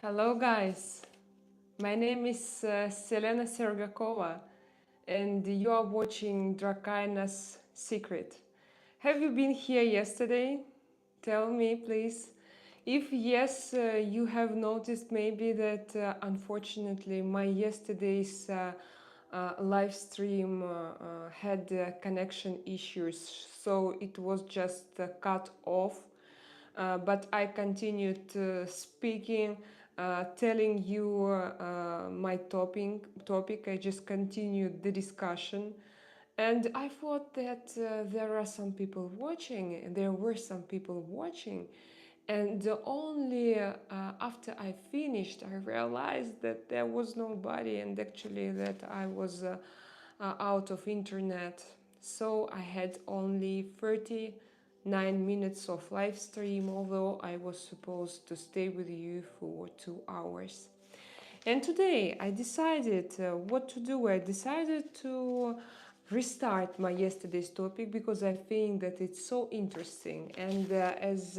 Hello, guys. My name is Selena Sergakova, and you are watching Drakaina's Secret. Have you been here yesterday? Tell me, please. If yes, you have noticed maybe that unfortunately my yesterday's live stream had connection issues, so it was just cut off. But I continued speaking, telling you my topic. I just continued the discussion, and I thought that there are some people watching. There were some people watching, and only after I finished, I realized that there was nobody, and actually that I was out of internet. So I had only 39 minutes of live stream, although I was supposed to stay with you for 2 hours. And today I decided what to do. I decided to restart my yesterday's topic because I think that it's so interesting. And as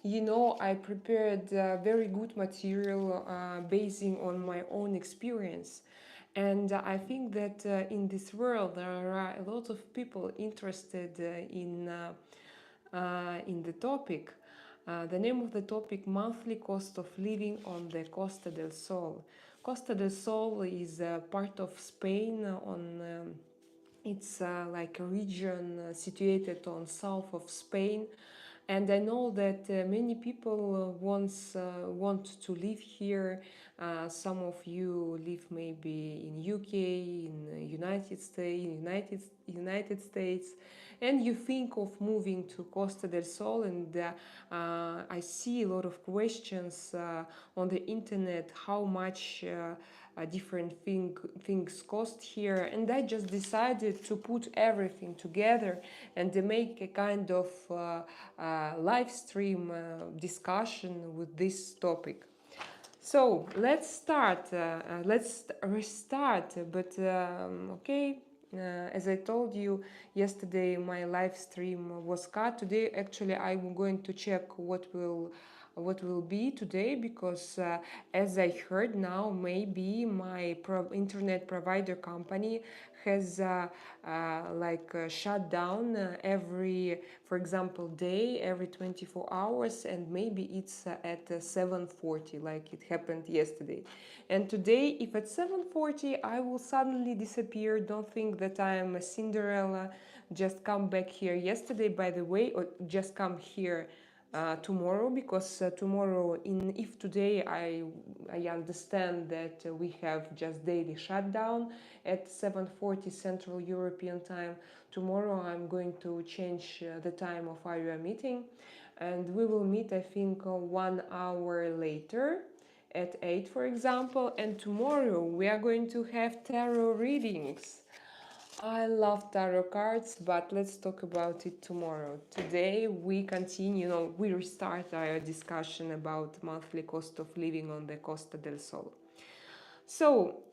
you know, I prepared very good material basing on my own experience. And I think that in this world there are a lot of people interested in the topic. The name of the topic: monthly cost of living on the Costa del Sol. Costa del Sol is part of Spain. It's like a region situated on south of Spain, and I know that many people want to live here. Some of you live maybe in UK, in United States, and you think of moving to Costa del Sol. And I see a lot of questions on the internet: how much different things cost here. And I just decided to put everything together and to make a kind of live stream discussion with this topic. So let's start. Let's restart. But okay, as I told you yesterday, my live stream was cut. Today, actually, I'm going to check what will be today, because as I heard now, maybe my internet provider company has shut down every, for example, day every 24 hours, and maybe it's at 7:40 like it happened yesterday. And today, if at 7:40 I will suddenly disappear, don't think that I am a Cinderella, just come back here yesterday, by the way, or just come here tomorrow, because tomorrow, if today I understand that we have just daily shutdown at 7:40 Central European time, tomorrow I'm going to change the time of our meeting, and we will meet, I think, 1 hour later at 8, for example. And tomorrow we are going to have tarot readings. I love tarot cards, but let's talk about it tomorrow. Today we continue, we restart our discussion about monthly cost of living on the Costa del Sol. So,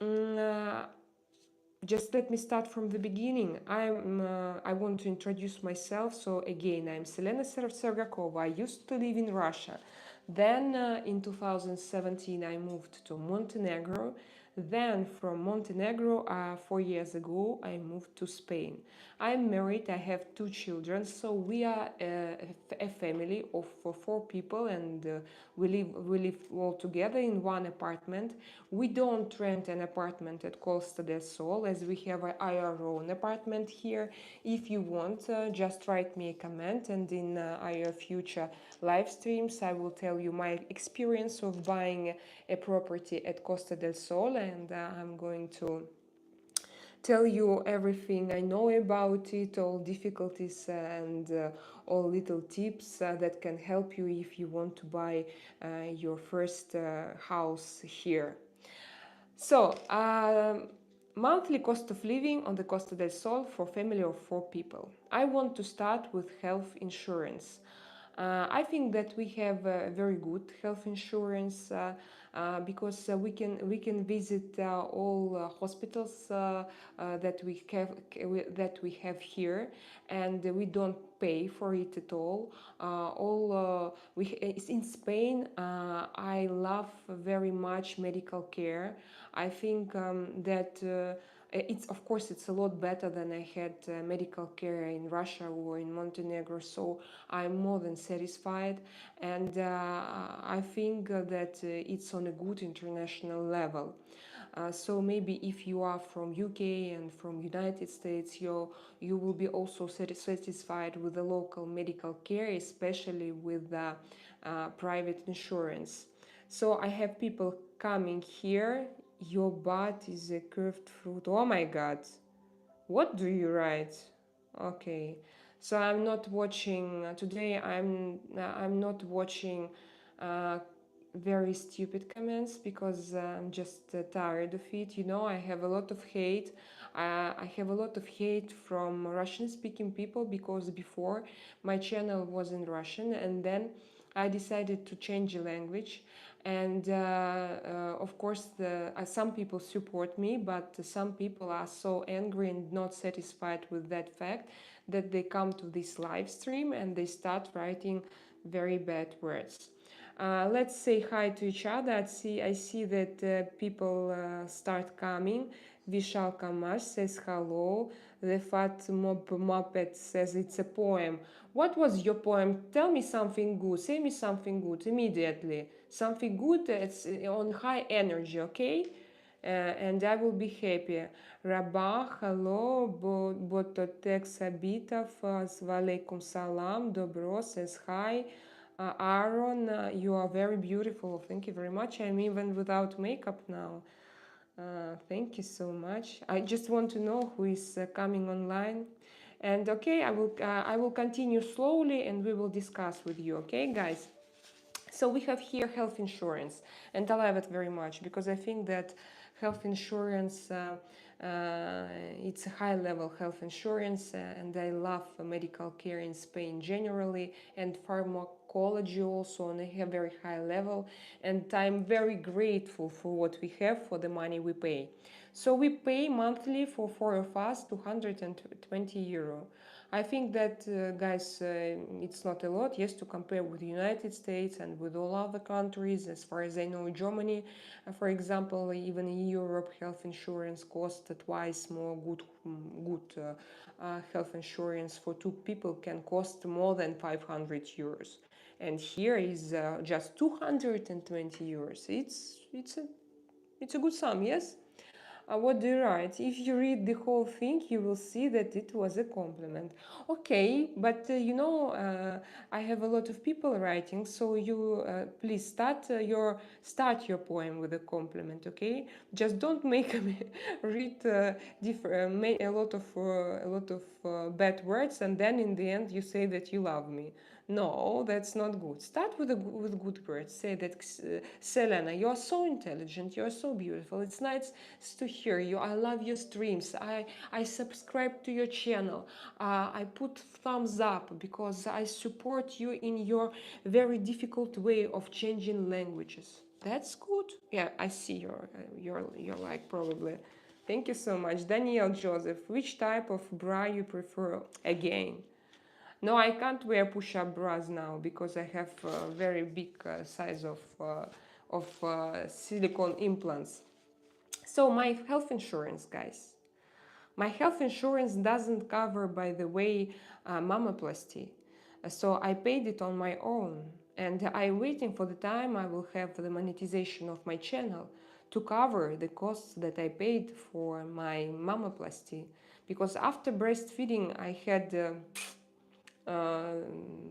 just let me start from the beginning. I want to introduce myself. So again, I'm Selena Sergakova. I used to live in Russia. Then in 2017 I moved to Montenegro. Then from Montenegro, 4 years ago, I moved to Spain. I'm married, I have 2 children, so we are a family of 4 people, and we live all together in one apartment. We don't rent an apartment at Costa del Sol, as we have our own apartment here. If you want, just write me a comment, and in our future live streams I will tell you my experience of buying a property at Costa del Sol, and I'm going to tell you everything I know about it, all difficulties and all little tips that can help you if you want to buy your first house here. So, monthly cost of living on the Costa del Sol for family of 4 people. I want to start with health insurance. I think that we have very good health insurance because we can visit all hospitals that we have here, and we don't pay for it at all. All we In Spain, I love very much medical care. I think that. It's of course it's a lot better than I had medical care in Russia or in Montenegro, so I'm more than satisfied, and I think that it's on a good international level. So maybe if you are from UK and from United States, you will be also satisfied with the local medical care, especially with private insurance. So I have people coming here. Your butt is a curved fruit. Oh my God. What do you write? Okay. So I'm not watching today. I'm not watching uh, very stupid comments because I'm just tired of it. You know, I have a lot of hate. I have a lot of hate from Russian-speaking people because before my channel was in Russian, and then I decided to change the language. And of course, some people support me, but some people are so angry and not satisfied with that fact that they come to this live stream and they start writing very bad words. Let's say hi to each other. I see that people start coming. Vishal Kamash says hello. The Fat Muppet says it's a poem. What was your poem? Tell me something good. Say me something good immediately. Something good that's on high energy, okay? And I will be happy. Rabah, hello. Bototek Sabitov, Walaikum Salam. Dobro says hi. Aaron, you are very beautiful. Thank you very much. I'm even without makeup now. Thank you so much. I just want to know who is coming online. And okay, I will continue slowly and we will discuss with you, okay, guys? So we have here health insurance, and I love it very much because I think that health insurance it's a high level health insurance, and I love medical care in Spain generally, and pharmacology also on a very high level, and I'm very grateful for what we have, for the money we pay. So we pay monthly for four of us 220 euro. I think that, guys, it's not a lot, yes, to compare with the United States and with all other countries. As far as I know, Germany, for example, even in Europe, health insurance costs twice more. Good health insurance for two people can cost more than 500 euros. And here is just 220 euros. It's a good sum, yes? What do you write? If you read the whole thing, you will see that it was a compliment. Okay, but I have a lot of people writing, so you please start your poem with a compliment. Okay, just don't make me read a lot of bad words, and then in the end you say that you love me. No, that's not good. Start with good words. Say that, Selena, you are so intelligent, you are so beautiful. It's nice to hear you. I love your streams. I subscribe to your channel. I put thumbs up because I support you in your very difficult way of changing languages. That's good. Yeah, I see your like probably. Thank you so much, Daniel Joseph. Which type of bra you prefer? Again. No, I can't wear push-up bras now because I have a very big size of silicone implants. So my health insurance, guys. My health insurance doesn't cover, by the way, mammoplasty. So I paid it on my own. And I'm waiting for the time I will have the monetization of my channel to cover the costs that I paid for my mammoplasty. Because after breastfeeding, I had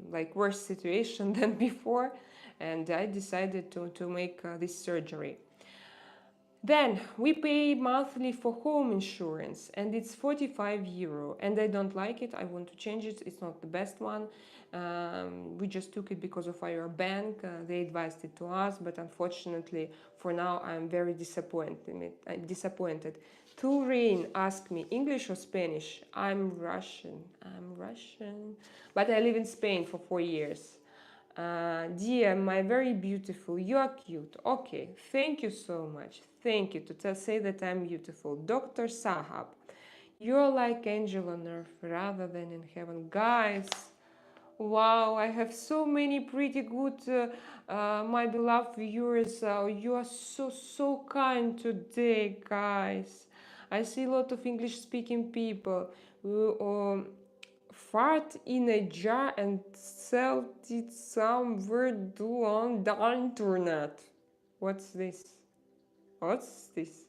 like worse situation than before, and I decided to make this surgery. Then we pay monthly for home insurance, and it's 45 euro, and I don't like it. I want to change it. It's not the best one. We just took it because of our bank. They advised it to us, but unfortunately for now I'm very disappointed. Rain asked me, English or Spanish? I'm Russian, but I live in Spain for 4 years. Dear, my very beautiful, you are cute. Okay, thank you so much. Thank you to say that I'm beautiful. Dr. Sahab, you're like angel on earth rather than in heaven. Guys, wow, I have so many pretty good, my beloved viewers. You are so kind today, guys. I see a lot of English speaking people who fart in a jar and sell it somewhere on the internet. What's this? What's this?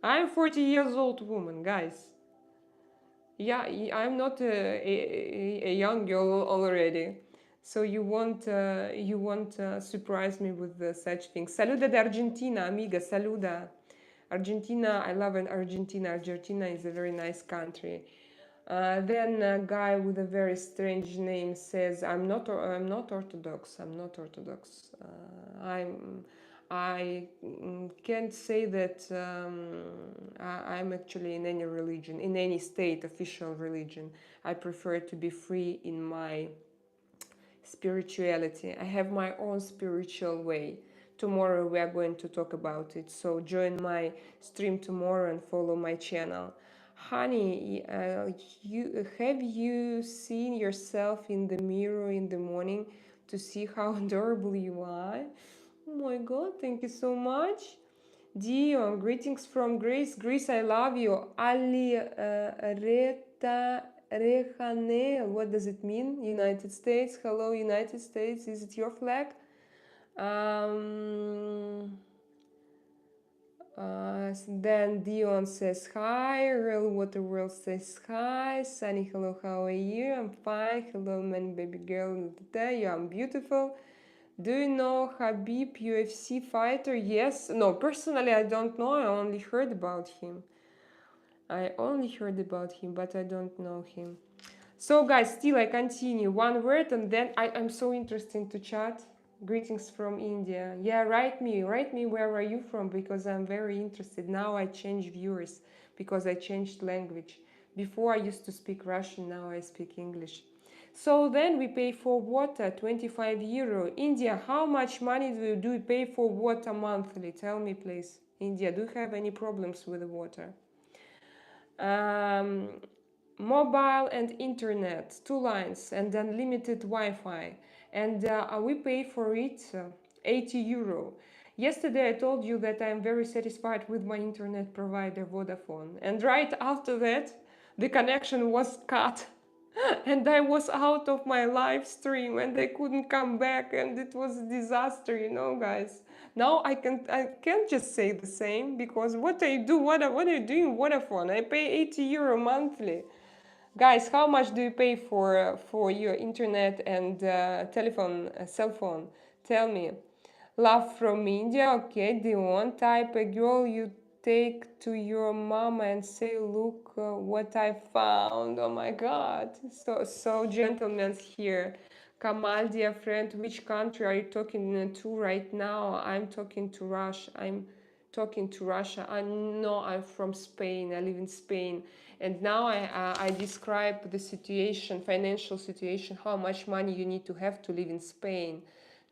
I'm 40 years old woman, guys. Yeah, I'm not a young girl already. So you won't surprise me with such things. Saluda de Argentina, amiga, saluda. Argentina, I love Argentina. Argentina is a very nice country. Then a guy with a very strange name says, I'm not Orthodox. I'm not Orthodox. I can't say that I'm actually in any religion, in any state, official religion. I prefer to be free in my spirituality. I have my own spiritual way. Tomorrow we are going to talk about it. So join my stream tomorrow and follow my channel. Honey, have you seen yourself in the mirror in the morning to see how adorable you are? Oh my God, thank you so much. Dion, greetings from Greece. Greece, I love you. Ali Reta Rehane, what does it mean? United States. Hello, United States. Is it your flag? Then Dion says hi. Real Water World says hi. Sunny, hello, how are you? I'm fine. Hello, man, baby girl. You, I'm beautiful. Do you know Habib, UFC fighter? Yes. No, personally, I don't know. I only heard about him. But I don't know him. So, guys, still I continue. One word, and then I'm so interested to chat. Greetings from India. Yeah, write me where are you from, because I'm very interested. Now I change viewers because I changed language. Before I used to speak Russian, now I speak English. So then we pay for water, 25 euro. India, how much money do you pay for water monthly? Tell me, please. India, do you have any problems with the water? Mobile and internet, 2 lines and unlimited Wi-Fi, and we pay for it 80 euro. Yesterday I told you that I'm very satisfied with my internet provider Vodafone, and right after that the connection was cut and I was out of my live stream and I couldn't come back, and it was a disaster, you know, guys. Now I can't just say the same, because what I do, what are you doing Vodafone? I pay 80 euro monthly. Guys, how much do you pay for your internet and telephone, cell phone? Tell me. Love from India. Okay, Dion, type a girl you take to your mama and say, look what I found. Oh my God, so gentlemen here. Kamal, dear friend, which country are you talking to right now? I'm talking to Russia. I know I'm from Spain. I live in Spain, and now I describe the situation, financial situation, how much money you need to have to live in Spain,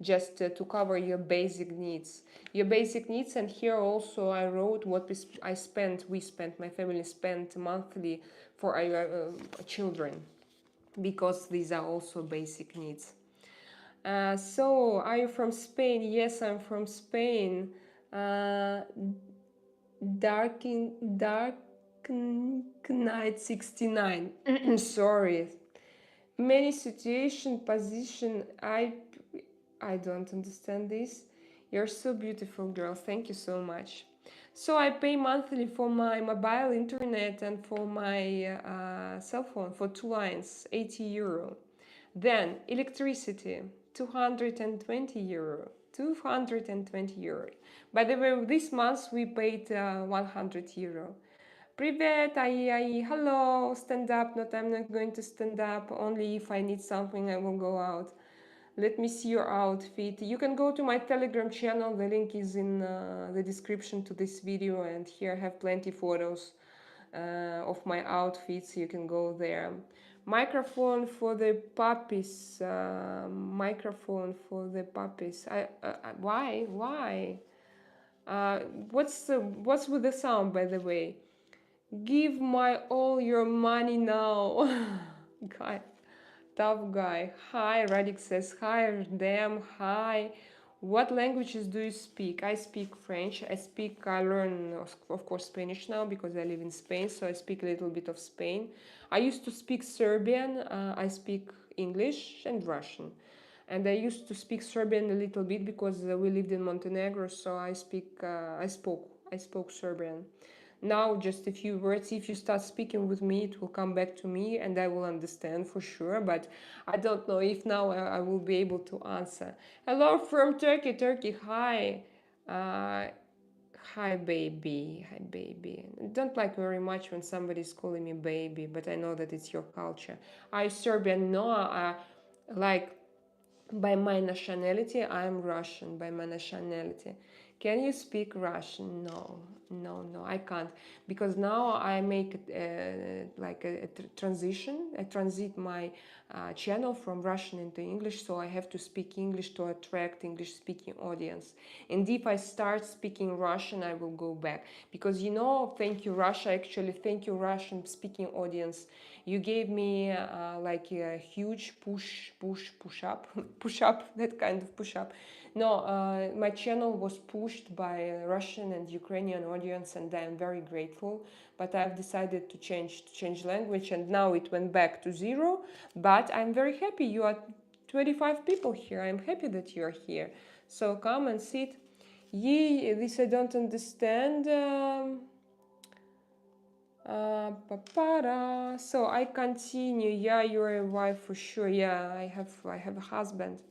just to cover your basic needs. And here also I wrote what we spent, my family spent monthly for our children, because these are also basic needs. So, are you from Spain? Yes, I'm from Spain. Dark Knight 69. Sorry. Many situation, position. I don't understand this. You're so beautiful, girl. Thank you so much. So I pay monthly for my mobile internet and for my cell phone for 2 lines, 80 euro. Then electricity, 220 euro. 220 euro. By the way, this month we paid 100 euro. Привет, hello, stand up. Not, I'm not going to stand up. Only if I need something, I will go out. Let me see your outfit. You can go to my Telegram channel. The link is in the description to this video, and here I have plenty photos of my outfits. You can go there. Microphone for the puppies. Microphone for the puppies. Why? Why? Uh, what's with the sound, by the way? Give my all your money now. Guy, tough guy. Hi, Radik says hi. Damn, hi. What languages do you speak? I speak French. I learn, of course, Spanish now because I live in Spain, so I speak a little bit of Spain. I used to speak Serbian. I speak English and Russian. And I used to speak Serbian a little bit because we lived in Montenegro, so I spoke Serbian. Now, just a few words. If you start speaking with me, it will come back to me and I will understand for sure. But I don't know if now I will be able to answer. Hello from Turkey. Turkey, hi. Uh, Hi, baby. Hi, baby. I don't like very much when somebody's calling me baby, but I know that it's your culture. I Serbian, no. Like by my nationality, I'm Russian by my nationality. Can you speak Russian? No, no, no, I can't. Because now I make like a transition. I transit my channel from Russian into English, so I have to speak English to attract English-speaking audience. And if I start speaking Russian, I will go back. Because thank you Russia, actually, thank you Russian-speaking audience. You gave me like a huge push up, push up, that kind of push up. No, my channel was pushed by Russian and Ukrainian audience, and I'm very grateful. But I've decided to change language, and now it went back to zero. But I'm very happy. You are 25 people here. I'm happy that you're here. So come and sit. This I don't understand. So I continue. Yeah, you're a wife for sure. Yeah, I have a husband.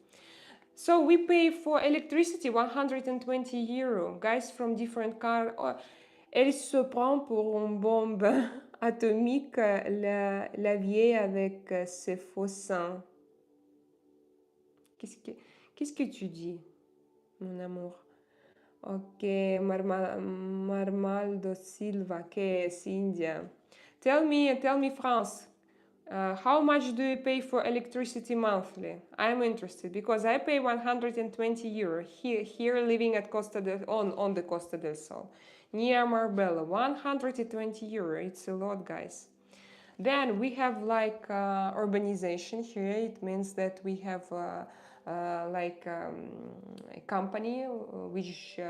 So we pay for electricity 120 euro. Guys from different car. Oh, elle se prend pour une bombe atomique, la vieille avec ses faux seins. Qu'est-ce que tu dis, mon amour? Ok, Marmaldo Silva, que es India. Tell me, France. How much do you pay for electricity monthly? I'm interested because I pay 120 euro here living at on the Costa del Sol, near Marbella. 120 euro. It's a lot, guys. Then we have like urbanization here. It means that we have a company which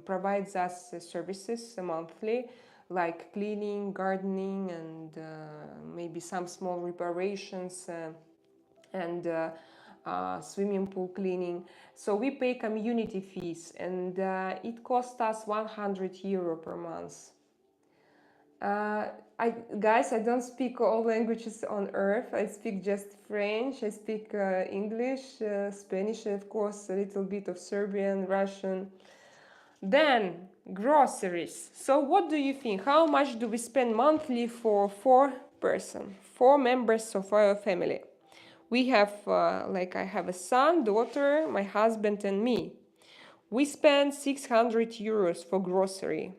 provides us services monthly, like cleaning, gardening, and maybe some small reparations and swimming pool cleaning. So we pay community fees, and it costs us 100 euro per month. Uh, guys, I don't speak all languages on earth. I speak just French. I speak English, Spanish, and of course a little bit of Serbian, Russian. Then groceries. So what do you think? How much do we spend monthly for four members of our family? We have like I have a son, daughter, my husband, and me. We spend 600 euros for grocery.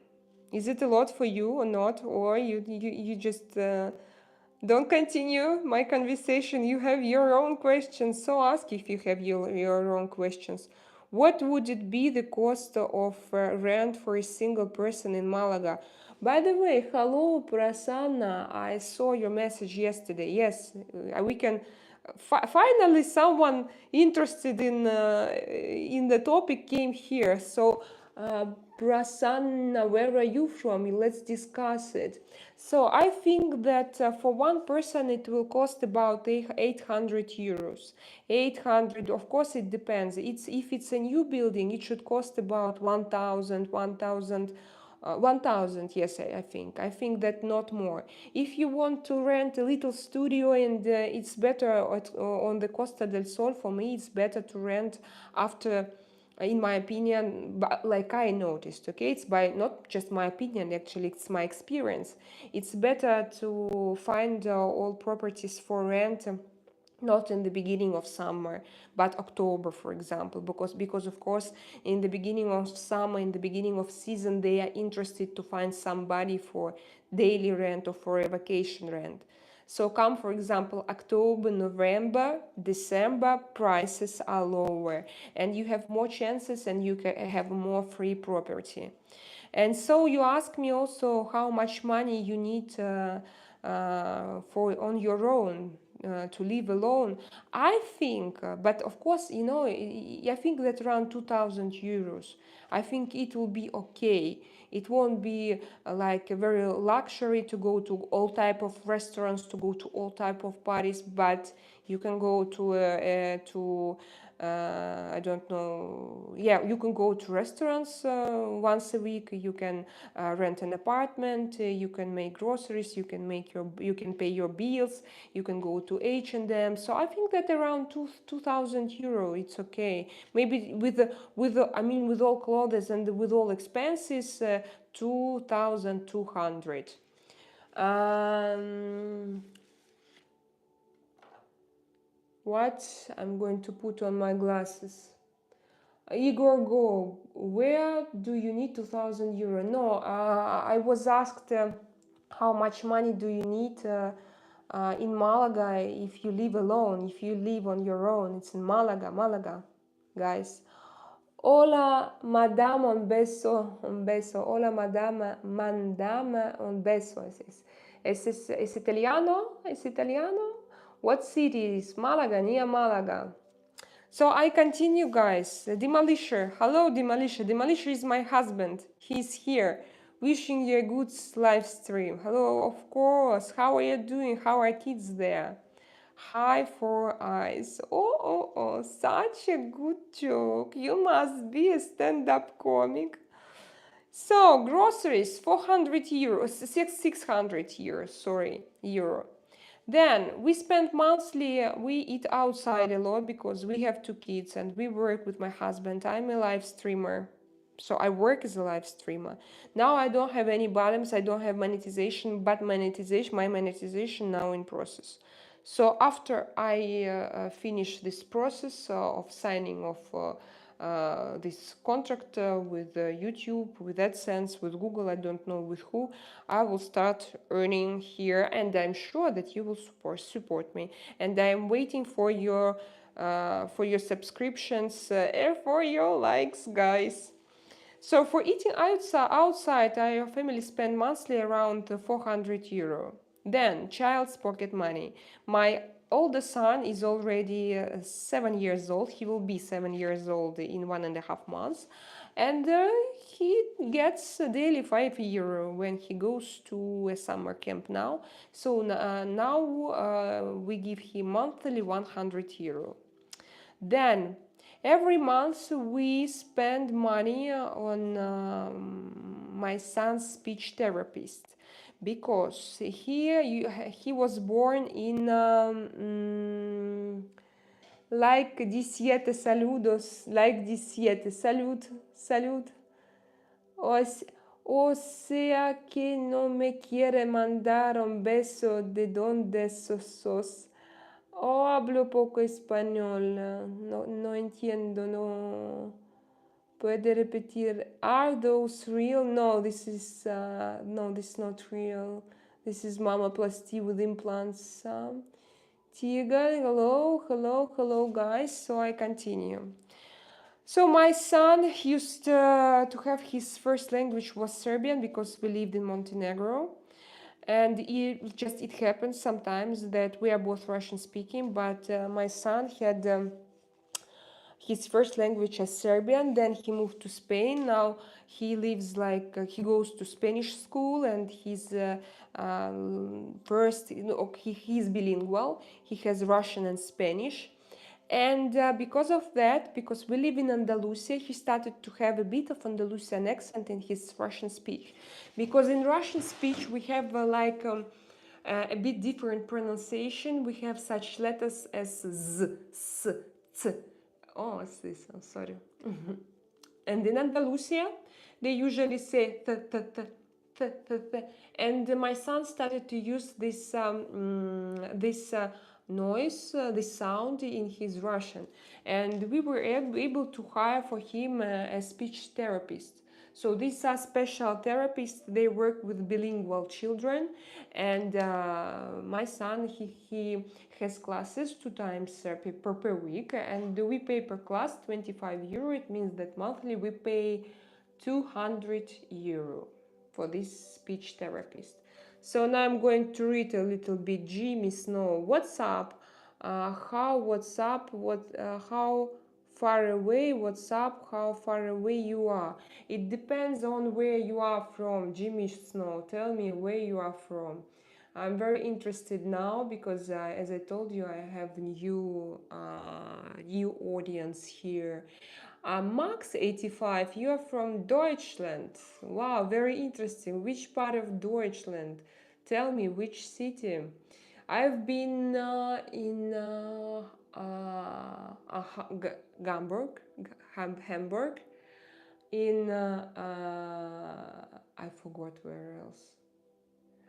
Is it a lot for you or not? Or you just don't continue my conversation? You have your own questions, so ask if you have your own questions. What would it be the cost of rent for a single person in Malaga? By the way, hello Prasanna, I saw your message yesterday. Yes, we can finally someone interested in the topic came here. So Prasanna, where are you from? Let's discuss it. So I think that for one person it will cost about 800 euros. 800, of course it depends. If it's a new building, it should cost about 1,000, yes, I think. I think that not more. If you want to rent a little studio and it's better on the Costa del Sol, for me it's better to rent after, in my opinion, but like I noticed, okay, it's by not just my opinion, actually it's my experience. It's better to find all properties for rent not in the beginning of summer, but October, for example, because of course in the beginning of summer, in the beginning of season, they are interested to find somebody for daily rent or for a vacation rent. So come, for example, October, November, December, prices are lower and you have more chances and you can have more free property. And so you ask me also how much money you need for on your own to live alone. I think, but of course, you know, I think that around 2,000 euros. I think it will be okay. It won't be like a very luxury to go to all type of restaurants, to go to all type of parties, but you can go to I don't know. Yeah, you can go to restaurants once a week. You can rent an apartment. You can make groceries. You can pay your bills. You can go to H&M. So I think that around 2,000 euro, it's okay. Maybe I mean with all clothes and with all expenses, 2,200. What I'm going to put on my glasses. Igor, go. Where do you need 2,000 euro? No, I was asked how much money do you need in Malaga if you live alone, if you live on your own. It's in Malaga, guys. Hola, madame, un beso, un beso. Hola, madame, mandame, un beso. Es italiano? Es italiano? What city is Malaga? Near Malaga. So I continue, guys. Demolisher. Hello, Demolisher. Demolisher is my husband. He's here. Wishing you a good live stream. Hello, of course. How are you doing? How are kids there? Hi, Four Eyes. Oh, such a good joke. You must be a stand-up comic. So, groceries, 400 euros, 600 euros, sorry, euro. Then we spend monthly, we eat outside a lot because we have two kids and we work with my husband. I'm a live streamer. So I work as a live streamer. Now I don't have any bottoms, I don't have monetization, but my monetization now in process. So after I finish this process of signing of this contract with YouTube, with AdSense, with Google, I don't know with who, I will start earning here, and I'm sure that you will support me. And I'm waiting for your subscriptions and for your likes, guys. So for eating outside, our family spend monthly around 400 euro. Then child's pocket money. My oldest son is already 7 years old. He will be 7 years old in 1.5 months. And he gets daily 5 euro when he goes to a summer camp now. So now we give him monthly 100 euro. Then every month we spend money on my son's speech therapist because he was born in like 17 saludos, like 17 salud. O sea que no me quiere mandar un beso de donde sos. Oh, hablo poco español. No entiendo. No. Puede repetir. Are those real? No, this is not real. This is mammoplasty with implants. Tiga, hello, guys. So I continue. So my son used to have his first language was Serbian because we lived in Montenegro. And it happens sometimes that we are both Russian speaking, but my son had his first language as Serbian, then he moved to Spain. Now he lives he goes to Spanish school, and he's he's bilingual. He has Russian and Spanish. And because of that, because we live in Andalusia, he started to have a bit of Andalusian accent in his Russian speech. Because in Russian speech, we have a bit different pronunciation. We have such letters as Z, S, T. Oh, what's this? I'm sorry. And in Andalusia, they usually say th, th, th, th, th, th. And my son started to use this noise, this sound in his Russian. And we were able to hire for him a speech therapist. So these are special therapists. They work with bilingual children, and my son he has classes 2 times per week, and we pay per class 25 euro. It means that monthly we pay 200 euro for this speech therapist. So now I'm going to read a little bit. Jimmy Snow, what's up? How? What's up? How far away? What's up? How far away you are? It depends on where you are from. Jimmy Snow, tell me where you are from. I'm very interested now because, as I told you, I have new audience here. Max85, you are from Deutschland. Wow, very interesting. Which part of Deutschland? Tell me which city. I've been in Hamburg, Hamburg. In I forgot where else.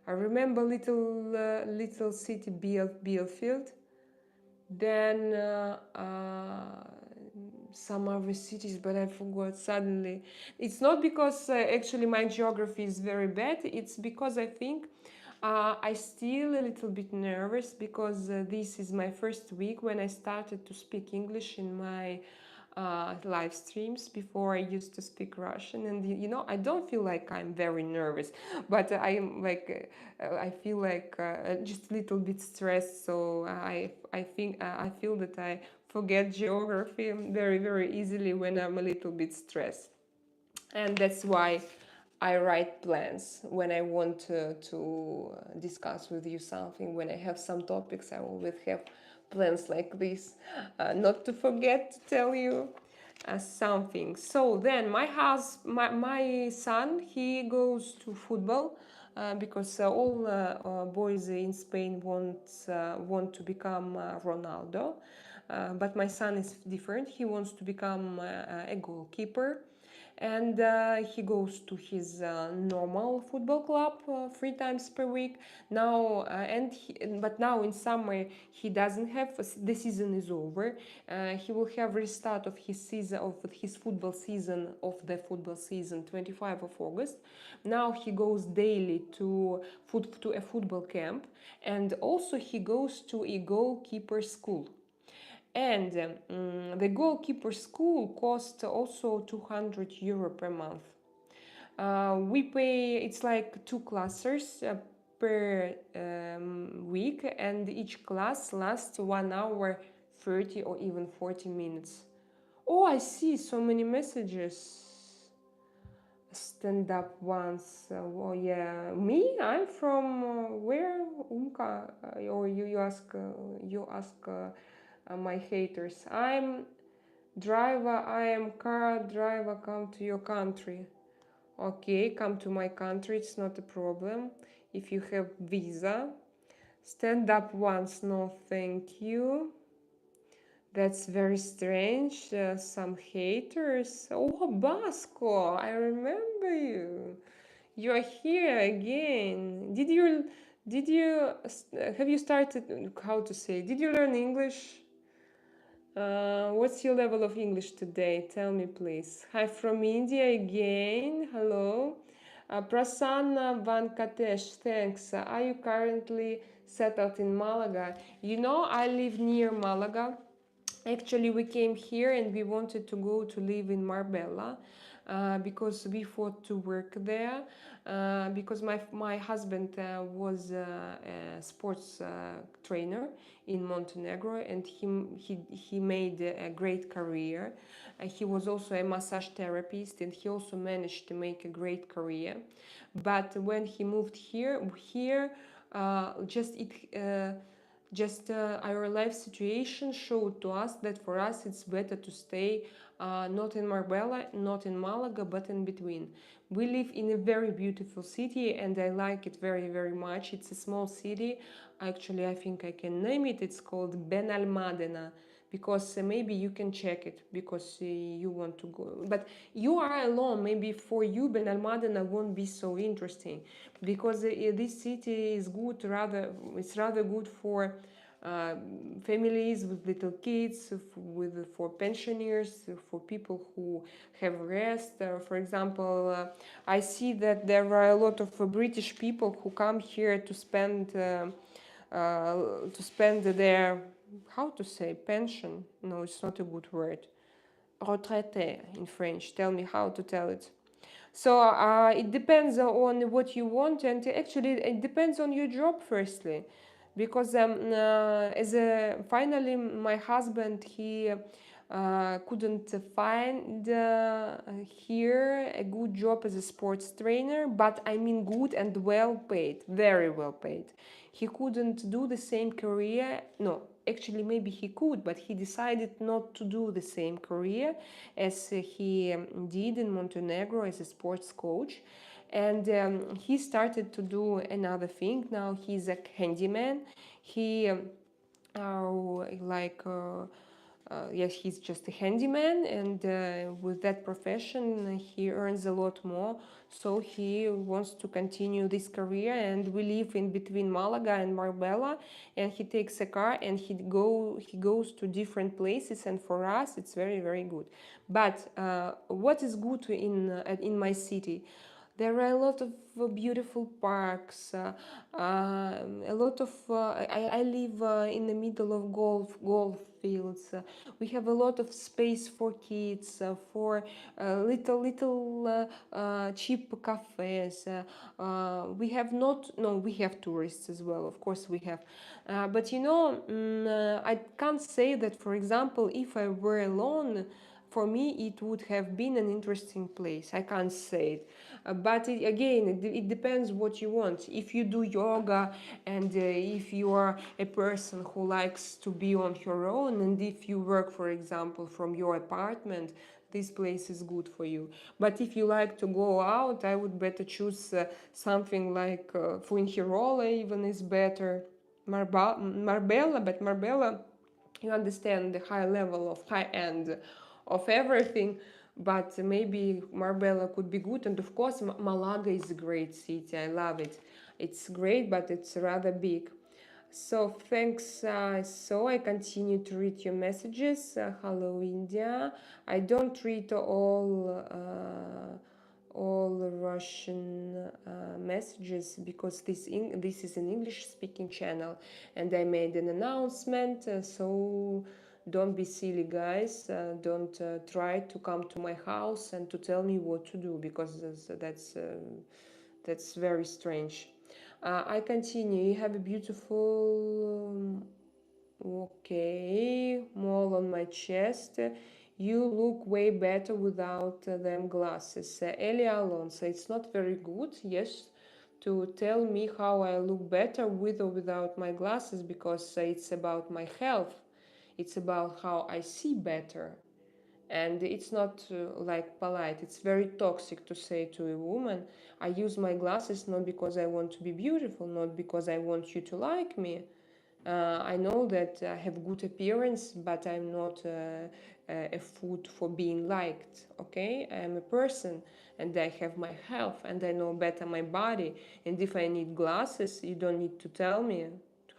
I remember little city Bielefeld. Then some other cities, but I forgot suddenly. It's not because actually my geography is very bad. It's because I think I still a little bit nervous because this is my first week when I started to speak English in my live streams. Before I used to speak Russian, and I don't feel like I'm very nervous, but I'm like I feel like just a little bit stressed. So I think I feel that I forget geography very easily when I'm a little bit stressed, and that's why I write plans when I want to discuss with you something. When I have some topics, I always have plans like this, not to forget to tell you something. So then my son, he goes to football because all boys in Spain want to become Ronaldo. But my son is different. He wants to become a goalkeeper, and he goes to his normal football club 3 times per week now. But now in summer he doesn't have. The season is over. He will have restart of his season, of his football season, 25 of August. Now he goes daily to a football camp, and also he goes to a goalkeeper school. And the goalkeeper school costs also 200 euro per month. We pay, it's like 2 classes per week, and each class lasts 1 hour 30 or even 40 minutes. Oh, I see so many messages. Stand up once. Oh yeah, me. I'm from where? Umka. Or you ask my haters. I'm driver. I am car driver. Come to your country. Okay, come to my country. It's not a problem. If you have visa. Stand up once. No, thank you. That's very strange. Some haters. Oh, Basco, I remember you. You're here again. Have you started, how to say, did you learn English? What's your level of English today? Tell me, please. Hi from India again. Hello. Prasanna Vankatesh, thanks. Are you currently settled in Malaga? I live near Malaga. Actually, we came here and we wanted to go to live in Marbella because we thought to work there because my husband was a sports trainer in Montenegro, and he made a great career. He was also a massage therapist, and he also managed to make a great career. But when he moved here, our life situation showed to us that for us it's better to stay not in Marbella, not in Malaga, but in between. We live in a very beautiful city, and I like it very much. It's a small city. Actually, I think I can name it. It's called Benalmádena, because maybe you can check it because you want to go. But you are alone. Maybe for you Benalmádena won't be so interesting, because this city is good. It's rather good for families with little kids, for pensioners, for people who have rest. For example, I see that there are a lot of British people who come here to spend their, how to say, pension. No, it's not a good word. Retraité in French. Tell me how to tell it. So it depends on what you want, and actually it depends on your job firstly, because finally my husband, he couldn't find here a good job as a sports trainer, but I mean good and well paid, very well paid. He couldn't do the same career. No, actually maybe he could, but he decided not to do the same career as he did in Montenegro as a sports coach. And he started to do another thing. Now he's a handyman. He yes, he's just a handyman, and with that profession he earns a lot more, so he wants to continue this career. And we live in between Malaga and Marbella, and he takes a car and he goes to different places, and for us it's very, very good. But what is good in my city? There are a lot of beautiful parks, a lot of. I live in the middle of golf fields. We have a lot of space for kids, for little cheap cafes. We have not. No, we have tourists as well. Of course, we have. But I can't say that. For example, if I were alone, for me it would have been an interesting place. I can't say it. But it depends what you want. If you do yoga, and if you are a person who likes to be on your own, and if you work, for example, from your apartment, this place is good for you. But if you like to go out, I would better choose something like Fuengirola even is better. Marbella, but Marbella, you understand the high level of high end of everything, but maybe Marbella could be good. And of course Malaga is a great city. I love it. It's great, but it's rather big. So thanks. So I continue to read your messages. Hello India. I don't read all Russian messages, because this is an English speaking channel, and I made an announcement, so don't be silly, guys. Don't try to come to my house and to tell me what to do, because that's very strange. I continue. You have a beautiful okay mole on my chest. You look way better without them glasses. Elia Alonso, it's not very good, yes, to tell me how I look better with or without my glasses, because it's about my health. It's about how I see better. And it's not like polite. It's very toxic to say to a woman, I use my glasses not because I want to be beautiful, not because I want you to like me. I know that I have good appearance, but I'm not a food for being liked, okay? I am a person, and I have my health, and I know better my body. And if I need glasses, you don't need to tell me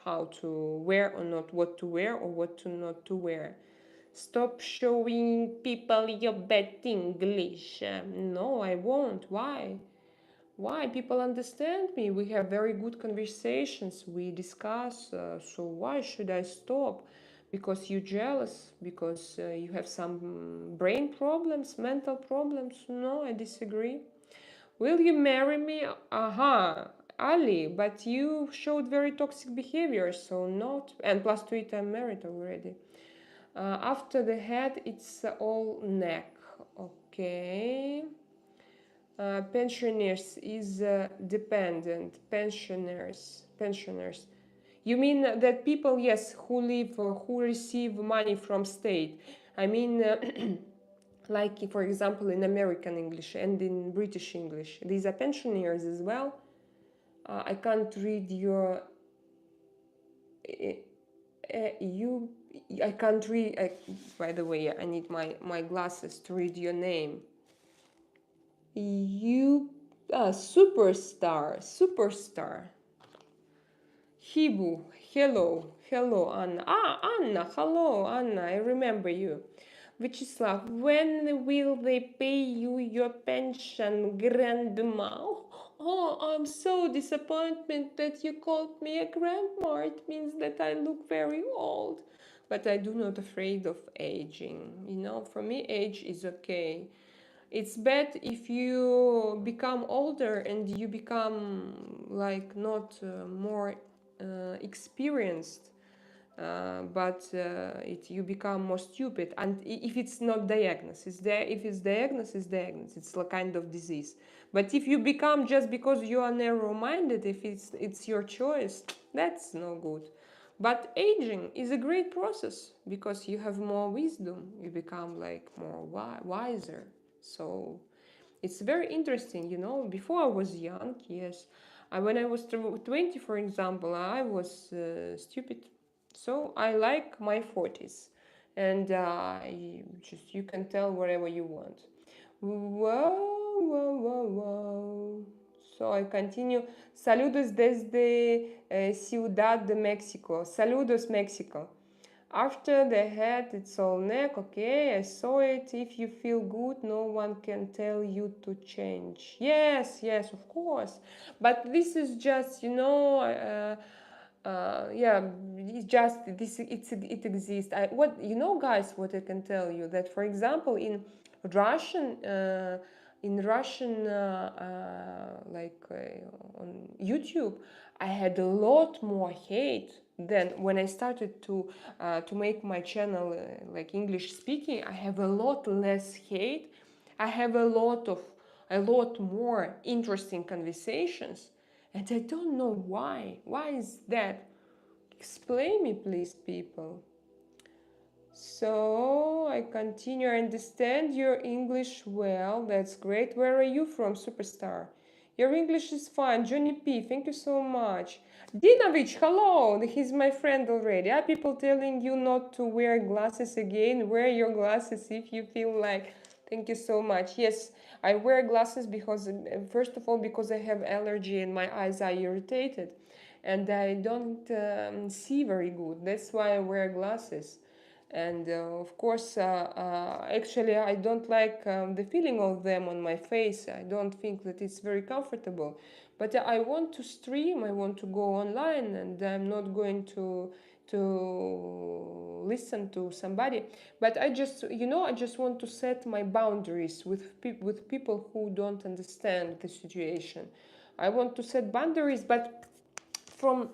how to wear or not, what to wear or what to not to wear. Stop showing people your bad English. No, I won't. Why? Why? People understand me. We have very good conversations. We discuss. So why should I stop? Because you're jealous? Because you have some brain problems, mental problems? No, I disagree. Will you marry me? Aha, Ali, but you showed very toxic behavior, so not. And plus to it, I'm married already. After the head, it's all neck. Okay. Pensioners is dependent. Pensioners. You mean that people, yes, who live or who receive money from state. I mean, like for example in American English and in British English. These are pensioners as well. I can't read your. I can't read. By the way, I need my glasses to read your name. Superstar. Hibu, hello, hello, Anna. Ah, Anna, hello, Anna, I remember you. Vyacheslav, when will they pay you your pension, grandma? Oh, I'm so disappointed that you called me a grandma. It means that I look very old. But I do not afraid of aging. You know, for me, age is okay. It's bad if you become older and you become like not more experienced, but you become more stupid. And if it's not diagnosis, if it's diagnosis, it's a kind of disease. But if you become just because you are narrow-minded, if it's your choice, that's no good. But aging is a great process because you have more wisdom. You become like more wiser. So it's very interesting, you know. Before I was young, yes. When I was 20, for example, I was stupid. So I like my 40s. And you can tell whatever you want. Whoa, whoa, whoa, whoa. So I continue. Saludos desde Ciudad de México. Saludos, Mexico. After the head, it's all neck. Okay, I saw it. If you feel good, no one can tell you to change. Yes, yes, of course. But this is just, you know, yeah, it's just this. It exists. What you know, guys? What I can tell you that, for example, Russian, in Russian, on YouTube, I had a lot more hate than when I started to make my channel like English speaking. I have a lot less hate. I have a lot more interesting conversations, and I don't know why. Why is that? Explain me, please, people. So I continue. I understand your English well. That's great. Where are you from, superstar? Your English is fine. Johnny P, thank you so much. Dinovich, hello. He's my friend already. Are people telling you not to wear glasses again? Wear your glasses if you feel like. Thank you so much. Yes, I wear glasses because, first of all, because I have allergy and my eyes are irritated and I don't see very good. That's why I wear glasses. And of course, actually, I don't like the feeling of them on my face. I don't think that it's very comfortable. But I want to stream. I want to go online, and I'm not going to listen to somebody. But I just, you know, I just want to set my boundaries with people who don't understand the situation. I want to set boundaries, but from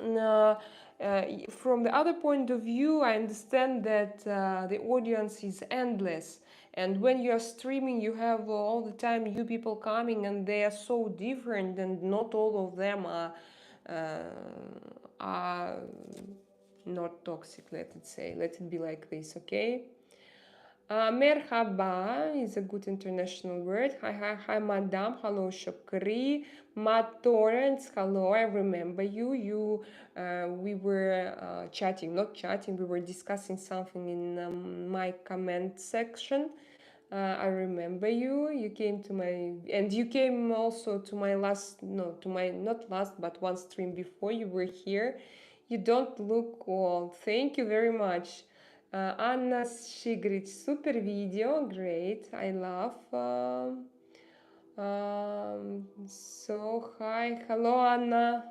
from the other point of view, I understand that the audience is endless. And when you are streaming, you have all the time new people coming, and they are so different, and not all of them are not toxic. Let it be like this, okay? Merhaba is a good international word. Hi, hi, hi, madam. Hello, Shokri. Matt Torrance. Hello, I remember you. We were chatting, not chatting. We were discussing something in my comment section. I remember you. You came to my, and you came also to my last, no, to my not last, but one stream before. You were here. You don't look old. Thank you very much. Anna Sigrid, super video, great. I love. So hi, hello Anna.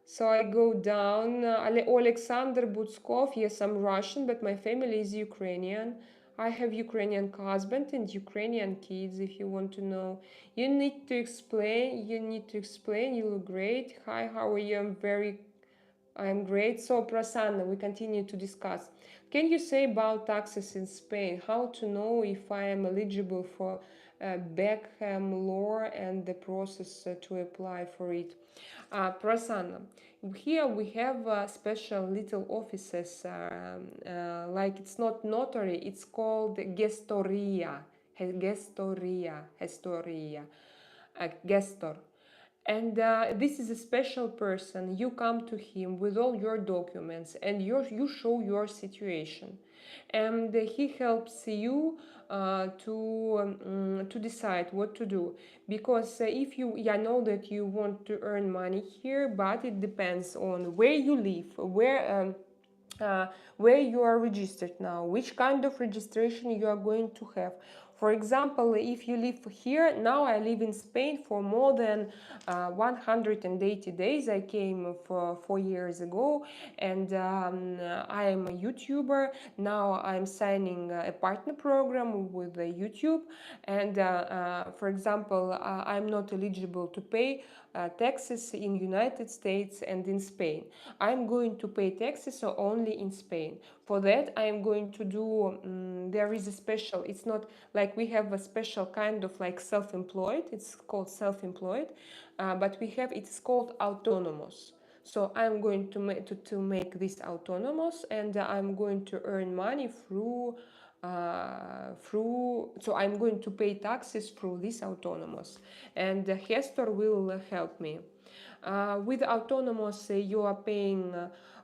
So I go down. Alexander Butskov. Yes, I'm Russian, but my family is Ukrainian. I have Ukrainian husband and Ukrainian kids. If you want to know, you need to explain. You need to explain. You look great. Hi, how are you? I'm great. So, Prasanna, we continue to discuss. Can you say about taxes in Spain? How to know if I am eligible for Beckham law and the process to apply for it? Prasanna, here we have special little offices, like it's not notary, it's called gestoria, gestor. And this is a special person. You come to him with all your documents and you show your situation, and he helps you to decide what to do. Because if you, yeah, know that you want to earn money here, but it depends on where you live, where you are registered now, which kind of registration you are going to have. For example, if you live here, now I live in Spain for more than 180 days. I came for 4 years ago, and I am a YouTuber. Now I'm signing a partner program with YouTube, and for example, I'm not eligible to pay taxes in United States and in Spain. I'm going to pay taxes only in Spain. For that, I'm going to do, there is a special, it's not like we have a special kind of like self-employed, it's called self-employed, but we have, it's called autonomous. So I'm going to make this autonomous, and I'm going to earn money so I'm going to pay taxes through this autonomous, and Hestor will help me. With autonomous, you are paying,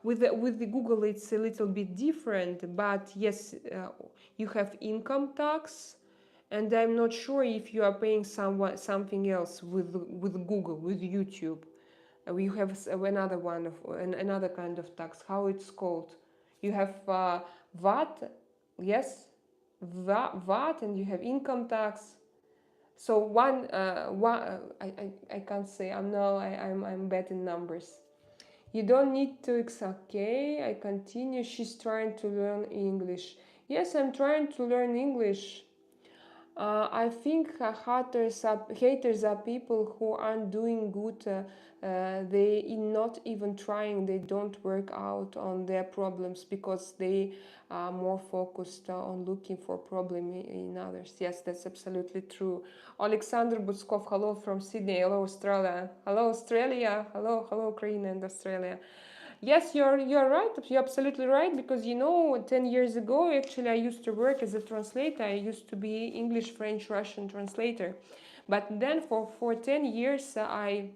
with the Google it's a little bit different, but yes, you have income tax, and I'm not sure if you are paying something else with Google, with YouTube. We have another one of another kind of tax. How it's called? You have VAT, yes, VAT, and you have income tax. So I can't say. I'm bad in numbers. You don't need to. It's okay. I continue. She's trying to learn English. Yes, I'm trying to learn English. I think haters are people who aren't doing good. They not even trying. They don't work out on their problems because they are more focused on looking for problem in others. Yes, that's absolutely true. Alexander Butskov, hello from Sydney. Hello Australia. Hello Australia. Hello Ukraine and Australia. Yes, you're right. You're absolutely right, because 10 years ago, actually, I used to work as a translator. I used to be English, French, Russian translator. But then for 10 years, I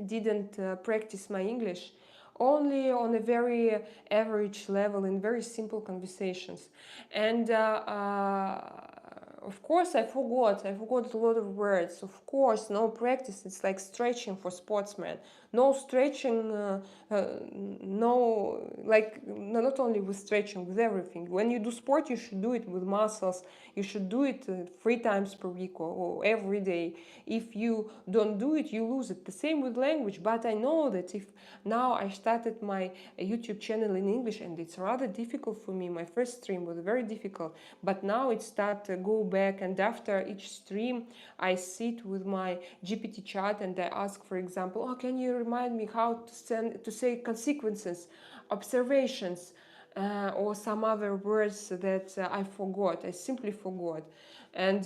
didn't practice my English, only on a very average level in very simple conversations. And of course, I forgot a lot of words. Of course, no practice. It's like stretching for sportsmen. No stretching, no, like, not only with stretching, with everything. When you do sport, you should do it with muscles. You should do it 3 times per week or every day. If you don't do it, you lose it. The same with language. But I know that if now I started my YouTube channel in English, and it's rather difficult for me. My first stream was very difficult, but now it start to go back, and after each stream I sit with my GPT chat and I ask, for example, oh, can you remind me how to say consequences, observations, or some other words that I forgot. I simply forgot, and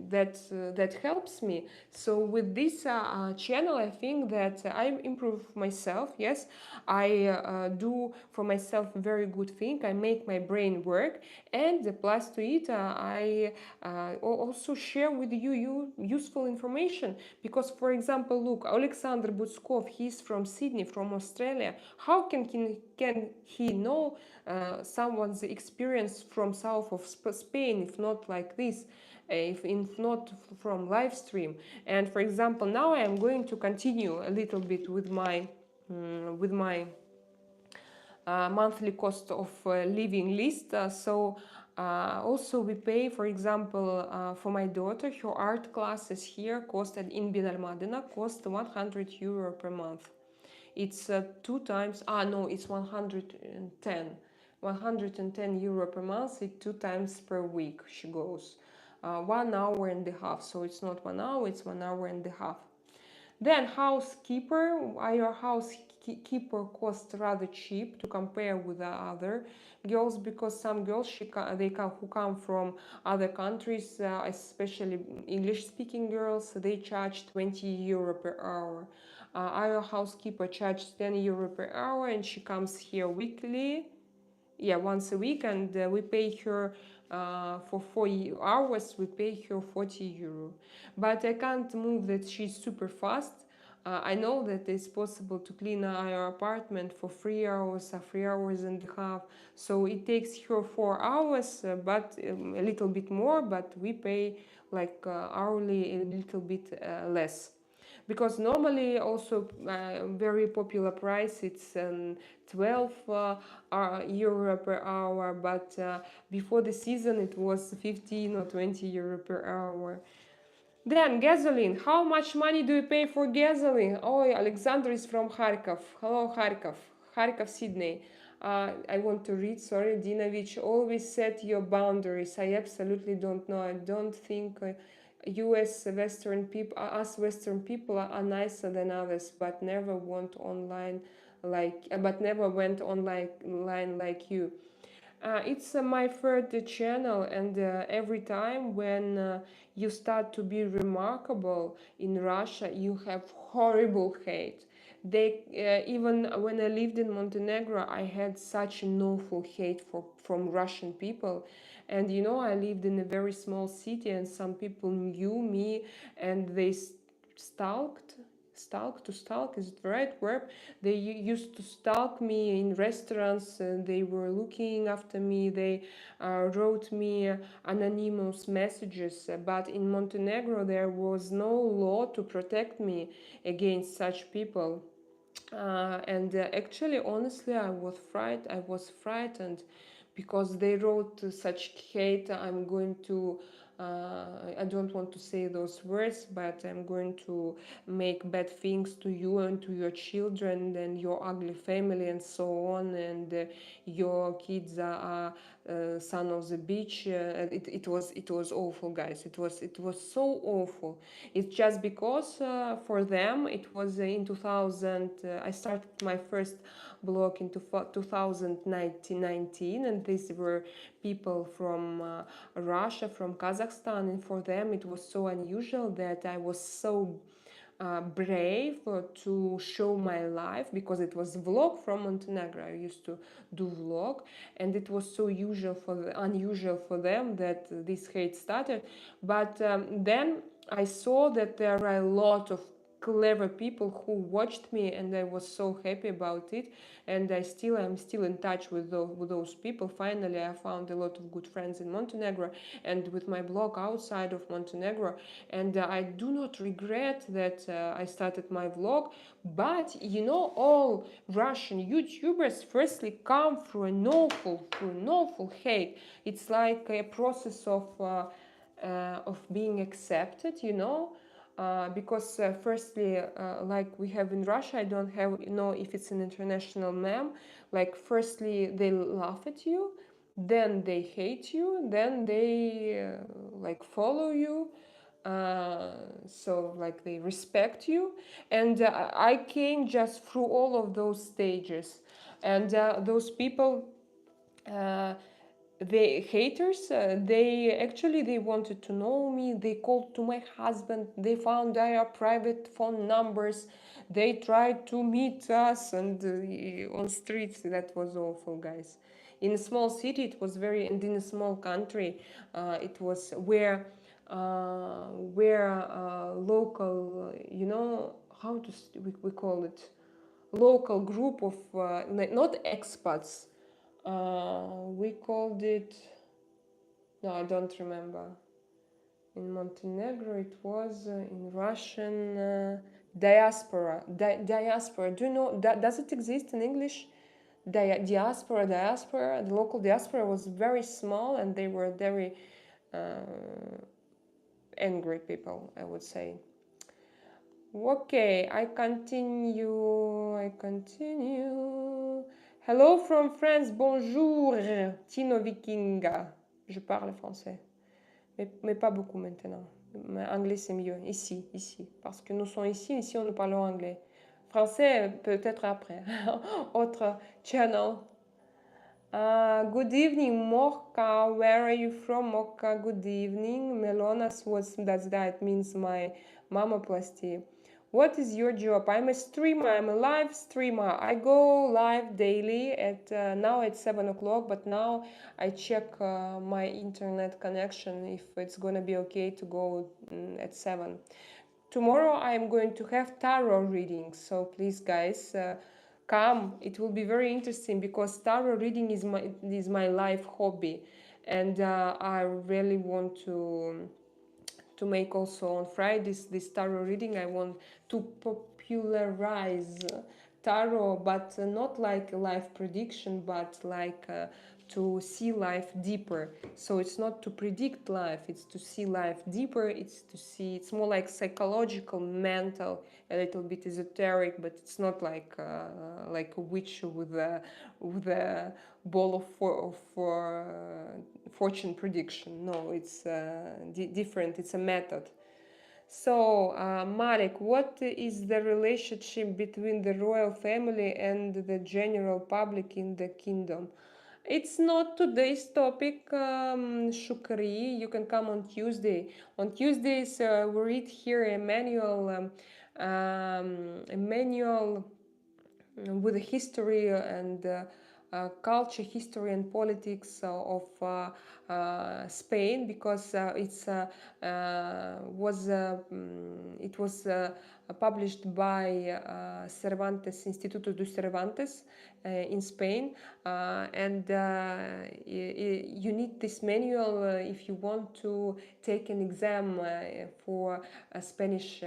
that helps me. So with this channel, I think that I improve myself. Yes, I do for myself a very good thing. I make my brain work, and plus to it, I also share with you useful information. Because, for example, look, Alexander Butskov, he's from Sydney, from Australia. How can he know someone's experience from south of Spain, if not like this, if not from live stream? And for example, now I am going to continue a little bit with my monthly cost of living list. Also we pay, for example, for my daughter, her art classes here costed in Bin Al Madina cost 100 euro per month. It's 2 times, no, it's 110 euro per month. It's 2 times per week she goes. 1 hour and a half, so it's not 1 hour, it's 1 hour and a half. Then housekeeper, your housekeeper costs rather cheap to compare with the other girls, because some girls who come from other countries, especially English-speaking girls, they charge 20 euro per hour. Our housekeeper charges 10 euro per hour, and she comes here weekly. yeah, once a week, and we pay her for 4 hours. We pay her 40 euro, but I can't move that she's super fast. I know that it's possible to clean our apartment for 3 hours or 3 hours and a half. So it takes her 4 hours, but a little bit more. But we pay like hourly a little bit less, because normally also very popular price, it's 12 euro per hour, but before the season it was 15 or 20 euro per hour. Then gasoline. How much money do you pay for gasoline? Oh, Alexander is from Kharkov. Hello, Kharkov. Kharkov, Sydney. I want to read. Sorry, Dinovich. Always set your boundaries. I absolutely don't know. I don't think U.S. Western people, us Western people, are nicer than others, but never went online like you. It's my third channel, and every time when you start to be remarkable in Russia, you have horrible hate. They even when I lived in Montenegro, I had such an awful hate from Russian people. And you know, I lived in a very small city, and some people knew me, and they stalk is it the right verb? They used to stalk me in restaurants, and they were looking after me. They wrote me anonymous messages, but in Montenegro there was no law to protect me against such people. And actually, honestly, I was frightened, because they wrote such hate. I don't want to say those words, but I'm going to make bad things to you and to your children and your ugly family and so on. And your kids are son of the beach. It was awful, guys. It was so awful. It's just because for them it was in 2000. I started my first blog in 2019, and these were people from Russia, from Kazakhstan, and for them it was so unusual that I was so brave to show my life, because it was vlog from Montenegro. I used to do vlog, and it was so unusual for them that this hate started. But then I saw that there are a lot of clever people who watched me, and I was so happy about it. And I'm still in touch with those people. Finally, I found a lot of good friends in Montenegro, and with my blog outside of Montenegro. And I do not regret that I started my vlog. But you know, all Russian YouTubers firstly come through an awful hate. It's like a process of being accepted, you know. Because firstly, like we have in Russia, I don't know if it's an international meme. Like, firstly they laugh at you, then they hate you, then they like follow you. So like they respect you, and I came just through all of those stages. And those people, uh, the haters, they wanted to know me. They called to my husband, they found our private phone numbers, they tried to meet us, and on streets. That was awful, guys. In a small city it was very, and in a small country it was where local, you know, how to we call it, local group of not expats. We called it, no, I don't remember. In Montenegro, it was in Russian diaspora. Diaspora. Do you know? Does it exist in English? Diaspora. The local diaspora was very small, and they were very angry people, I would say. Okay, I continue. Hello from France, bonjour. Tino Vikinga. Je parle français, mais pas beaucoup maintenant. Mais anglais, c'est mieux. Ici. Parce que nous sommes ici on nous parlons anglais. Français, peut-être après. Autre channel. Good evening, Mocha. Where are you from, Mocha? Good evening. Melonas, what does that means? My mammoplasty. What is your job? I'm a streamer. I'm a live streamer. I go live daily at now at 7 o'clock. But now I check my internet connection if it's gonna be okay to go at 7. Tomorrow I am going to have tarot readings. So please, guys, come. It will be very interesting because tarot reading is my life hobby, and I really want to make also on Fridays this tarot reading. I want to popularize tarot, but not like a life prediction, but like to see life deeper. So it's not to predict life, it's to see life deeper. It's more like psychological, mental, a little bit esoteric, but it's not like a witch with a ball of fortune prediction. No, it's different. It's a method. So, Marek, what is the relationship between the royal family and the general public in the kingdom? It's not today's topic, Shukri. You can come on Tuesday. On Tuesdays, we read here a manual with the history and culture, history and politics of Spain, because it was published by Cervantes, Instituto de Cervantes in Spain, and you need this manual if you want to take an exam for a Spanish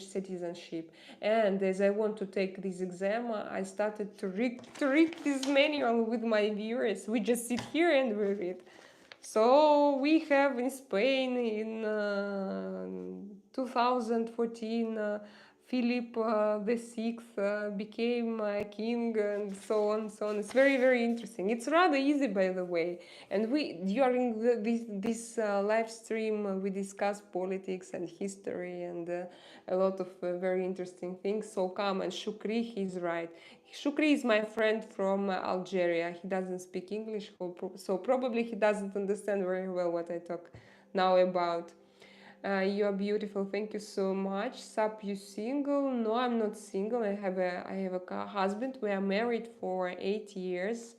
citizenship. And as I want to take this exam, I started to read this manual with my viewers. We just sit here and we read. So we have in Spain in 2014, Philip VI became king, and so on, so on. It's very, very interesting. It's rather easy, by the way. And we during this live stream we discuss politics and history and a lot of very interesting things. So come, and Shukri, he's right. Shukri is my friend from Algeria. He doesn't speak English, so probably he doesn't understand very well what I talk now about. You are beautiful. Thank you so much. Sup, you single? No, I'm not single. I have a husband. We are married for 8 years.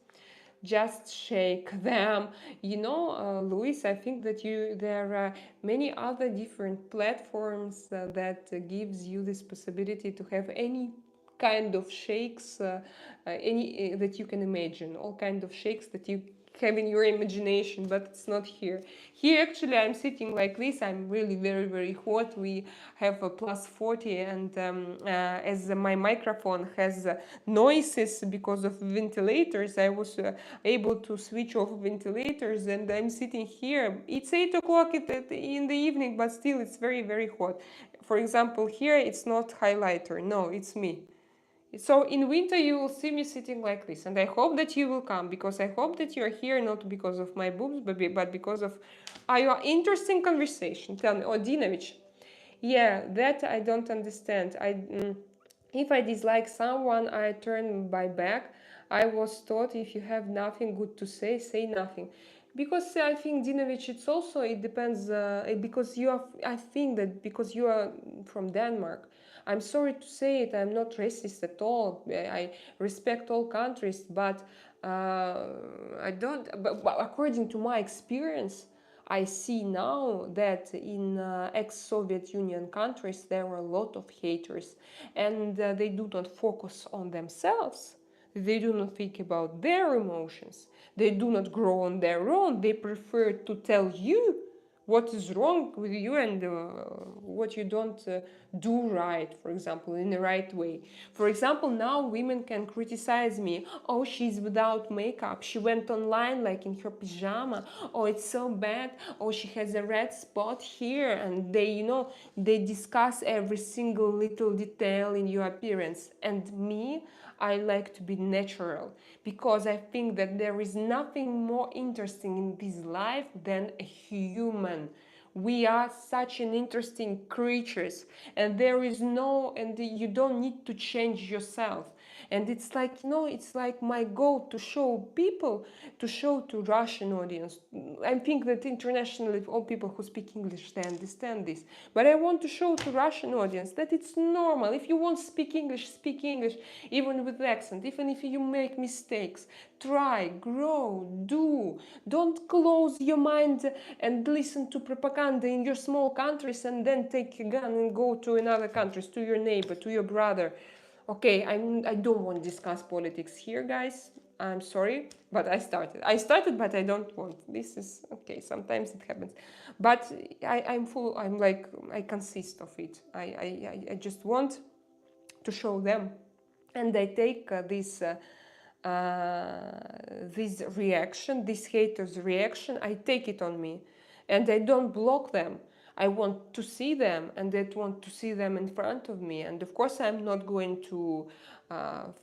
Just shake them. Luis, I think that there are many other different platforms that gives you this possibility to have any kind of shakes, any that you can imagine, all kind of shakes that you have in your imagination, but it's not here. Here, actually, I'm sitting like this. I'm really very, very hot. We have a plus 40, and as my microphone has noises because of ventilators, I was able to switch off ventilators, and I'm sitting here. It's 8 o'clock in the evening, but still, it's very, very hot. For example, here, it's not highlighter. No, it's me. So in winter you will see me sitting like this, and I hope that you will come, because I hope that you are here not because of my boobs, but because of our interesting conversation. Tell me, Dinovich. Yeah, that I don't understand. If I dislike someone, I turn my back. I was taught if you have nothing good to say nothing. Because I think, Dinovich, it depends, because I think that because you are from Denmark, I'm sorry to say it, I'm not racist at all. I respect all countries, but I don't, but according to my experience, I see now that in ex-Soviet Union countries there are a lot of haters, and they do not focus on themselves. They do not think about their emotions. They do not grow on their own. They prefer to tell you what is wrong with you and what you don't do right, for example, in the right way. For example, now women can criticize me. Oh, she's without makeup. She went online like in her pajama. Oh, it's so bad. Oh, she has a red spot here. And they discuss every single little detail in your appearance. And me, I like to be natural, because I think that there is nothing more interesting in this life than a human. We are such an interesting creatures, and you don't need to change yourself. And it's like, it's like my goal to show people, to show to Russian audience. I think that internationally, all people who speak English, they understand this. But I want to show to Russian audience that it's normal. If you want to speak English, even with accent, even if you make mistakes. Try, grow, do. Don't close your mind and listen to propaganda in your small countries and then take a gun and go to another countries, to your neighbor, to your brother. Okay, I don't want to discuss politics here, guys. I'm sorry, but I started. But I don't want. This is okay. Sometimes it happens, but I'm full. I'm like, I consist of it. I just want to show them, and I take this reaction, this haters reaction. I take it on me, and I don't block them. I want to see them, and I want to see them in front of me. And of course, I'm not going to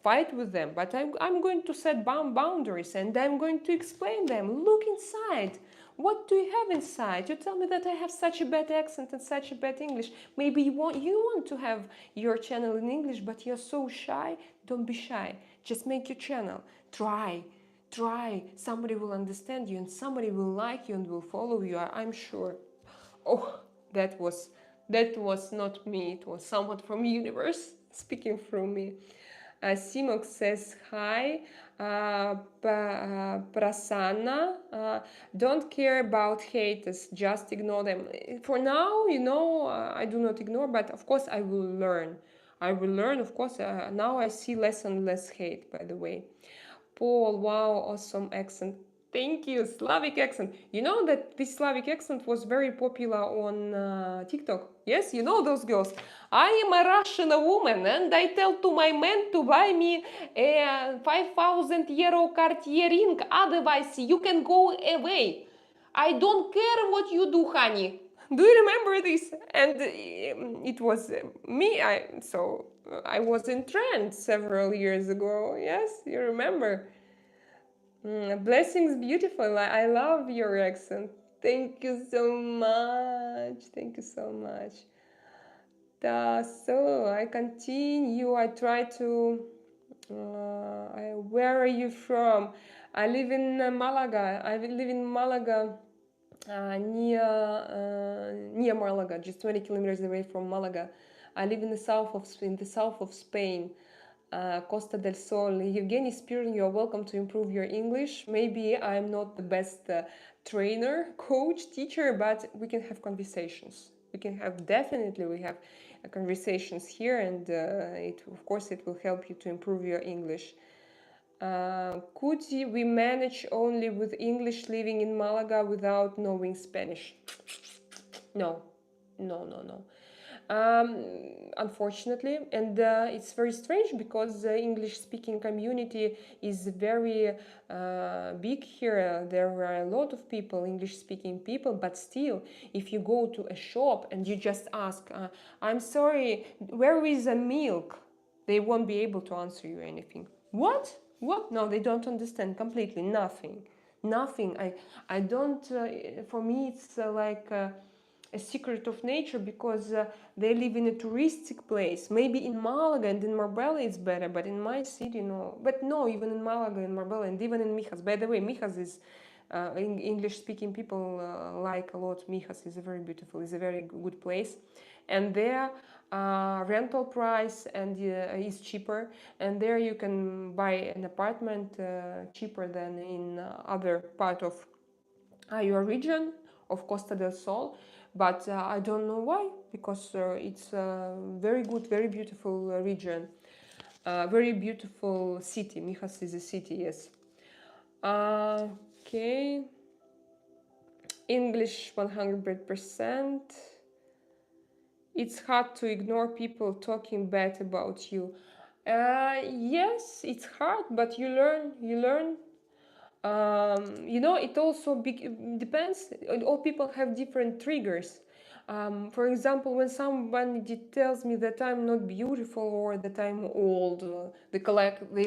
fight with them, but I'm going to set boundaries, and I'm going to explain them. Look inside. What do you have inside? You tell me that I have such a bad accent and such a bad English. Maybe you want to have your channel in English, but you're so shy. Don't be shy. Just make your channel. Try. Somebody will understand you, and somebody will like you and will follow you, I'm sure. Oh, that was not me. It was someone from universe speaking through me. Simok says hi. Prasanna, don't care about haters, just ignore them. For now, I do not ignore, but of course I will learn. Of course. Now I see less and less hate, by the way. Paul, wow, awesome accent. Thank you, Slavic accent. You know that this Slavic accent was very popular on TikTok. Yes, you know those girls. I am a Russian woman and I tell to my man to buy me a 5,000 euro Cartier ring. Otherwise, you can go away. I don't care what you do, honey. Do you remember this? And it was me. I was in trend several years ago. Yes, you remember. Blessings, beautiful. I love your accent. Thank you so much. Thank you so much. So I continue. I try to. Where are you from? I live in Malaga. I live in Malaga, near Malaga, just 20 kilometers away from Malaga. I live in the south of Spain. Costa del Sol. Evgeny Spirin, you're welcome to improve your English. Maybe I'm not the best trainer, coach, teacher, but we can have conversations. We have conversations here, and of course it will help you to improve your English. Could we manage only with English living in Malaga without knowing Spanish? No. Unfortunately, and it's very strange because the English-speaking community is very big here. There are a lot of people, English-speaking people, but still, if you go to a shop and you just ask, I'm sorry, where is the milk? They won't be able to answer you anything. What? No, they don't understand completely. Nothing. I don't. For me, it's like a secret of nature because they live in a touristic place. Maybe in Malaga and in Marbella it's better, but in my city, no. But no, even in Malaga and Marbella and even in Mijas. By the way, Mijas is English-speaking people like a lot. Mijas is a very good place, and there rental price and is cheaper, and there you can buy an apartment cheaper than in other part of your region of Costa del Sol. But I don't know why, because it's a very good, very beautiful region, very beautiful city. Mijas is a city, yes. Okay. English 100%. It's hard to ignore people talking bad about you. Yes, it's hard, but you learn. It also depends. All people have different triggers. For example, when somebody tells me that I'm not beautiful or that I'm old, they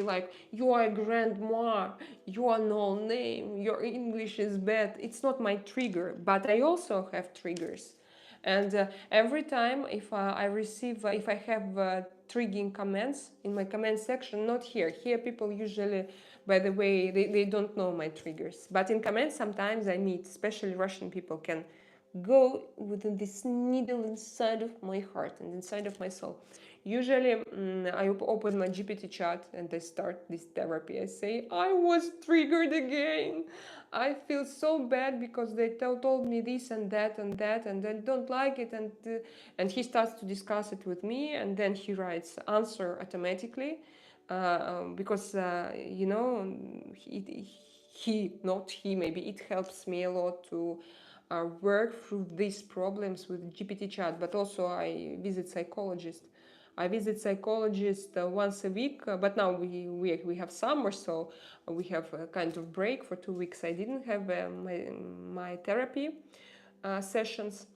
like, you are a grandma, you are no name, your English is bad. It's not my trigger, but I also have triggers. And every time if I receive, if I have triggering comments in my comment section, not here. Here people usually, by the way, they don't know my triggers. But in comments sometimes I meet, especially Russian people, can go within this needle inside of my heart and inside of my soul. Usually I open my GPT chat and I start this therapy. I say, I was triggered again. I feel so bad because they told me this and that and that, and I don't like it. And he starts to discuss it with me, and then he writes answer automatically. Because you know, not he, maybe it helps me a lot to work through these problems with GPT chat. But also I visit psychologist. I visit psychologist once a week, but now we have summer, so we have a kind of break for 2 weeks. I didn't have my therapy sessions,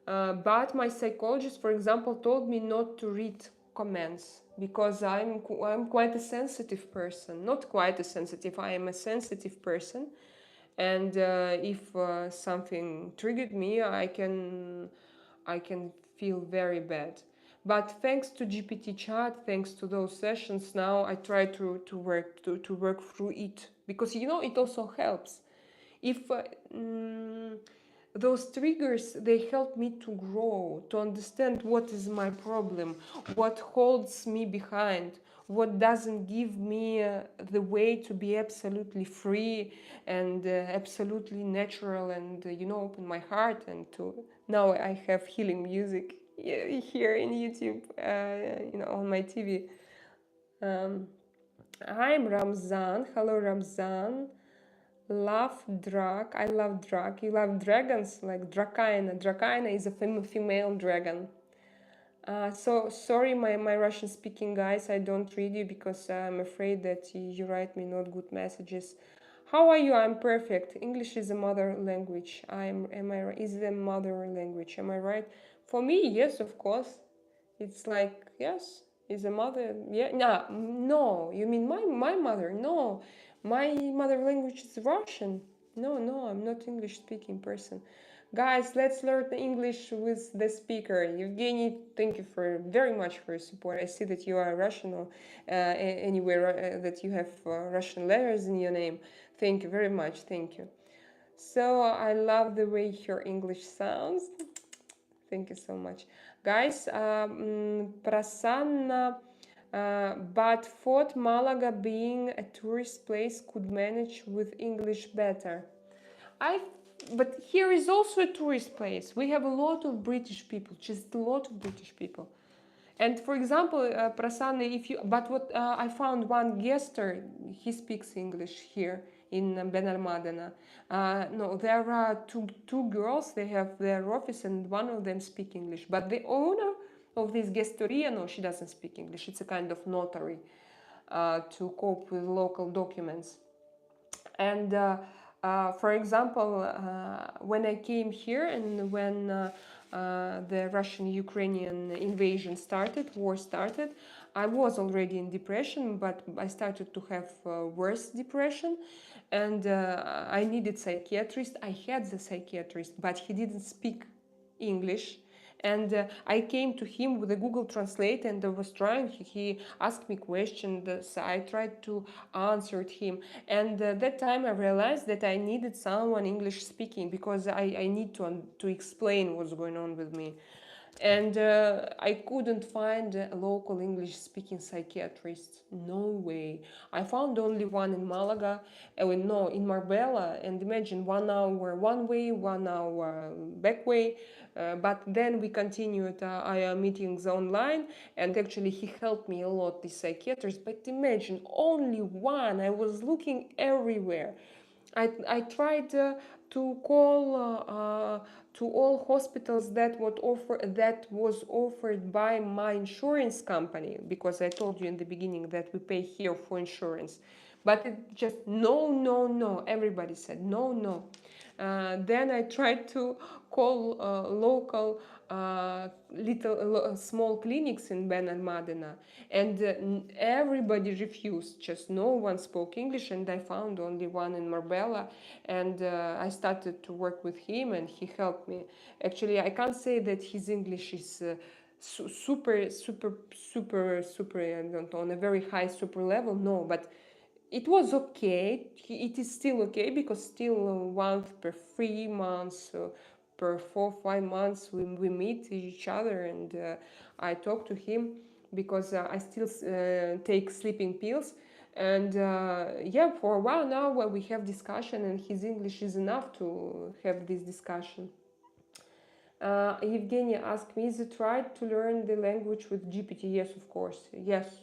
but my psychologist, for example, told me not to read comments because I'm quite a sensitive person. Not quite a sensitive. I am a sensitive person, and if something triggered me, I can feel very bad. But thanks to GPT chat, thanks to those sessions, now I try to work through it, because you know it also helps. If those triggers, they help me to grow, to understand what is my problem, what holds me behind, what doesn't give me the way to be absolutely free and absolutely natural, and you know, open my heart. And to now I have healing music here in YouTube, you know, on my TV. um, I'm Ramzan. Hello, Ramzan. Love drag. I love drag. You love dragons, like Drakaina. Drakaina is a female dragon. So sorry, my Russian speaking guys, I don't read you because I'm afraid that you write me not good messages. How are you? I'm perfect. English is a mother language. Is a mother language. Am I right? For me, yes, of course. It's like, yes, is a mother. Yeah, no. You mean my mother? No, my mother language is Russian. No, I'm not English speaking person. Guys, let's learn English with the speaker. Evgeny, thank you for very much for your support. I see that you are Russian, or anywhere that you have Russian letters in your name. Thank you very much. Thank you. So I love the way your English sounds. Thank you so much. Guys, Prasanna, but thought Malaga, being a tourist place, could manage with English better. But here is also a tourist place. We have a lot of British people, just a lot of British people. And for example, Prasanna, if you, but what I found one guester, he speaks English here in Benalmadena. No, there are two girls. They have their office, and one of them speak English. But the owner of this gestoria, no, she doesn't speak English. It's a kind of notary to cope with local documents. And for example, when I came here and when the Russian-Ukrainian invasion started, war started, I was already in depression, but I started to have worse depression, and I needed psychiatrist. I had the psychiatrist, but he didn't speak English. And I came to him with a Google Translate, and I was trying. He asked me questions. So I tried to answer him. And that time I realized that I needed someone English speaking, because I need to explain what's going on with me. And I couldn't find a local English speaking psychiatrist. No way. I found only one in Malaga, no, in Marbella. And imagine 1 hour one way, 1 hour back way. But then we continued our meetings online, and actually he helped me a lot, the psychiatrist. But imagine, only one. I was looking everywhere. I tried to call to all hospitals that was offered by my insurance company, because I told you in the beginning that we pay here for insurance. But it just no. Everybody said no. Then I tried to call local small clinics in Ben al Madina, and everybody refused. Just no one spoke English, and I found only one in Marbella, and I started to work with him, and he helped me. Actually, I can't say that his English is super, I don't know, on a very high super level, no, but it was okay. It is still okay because still once per 3 months, per 4 5 months, we meet each other, and I talk to him because I still take sleeping pills. And yeah, for a while now, we have discussion, and his English is enough to have this discussion. Evgenia asked me, is it right to learn the language with GPT? Yes, of course. Yes.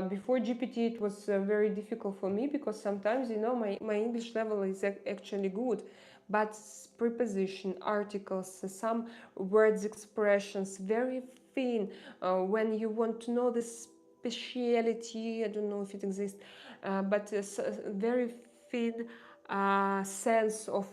Before GPT, it was very difficult for me because sometimes, my English level is actually good, but preposition, articles, some words, expressions, very thin. When you want to know the speciality, I don't know if it exists, but very thin sense of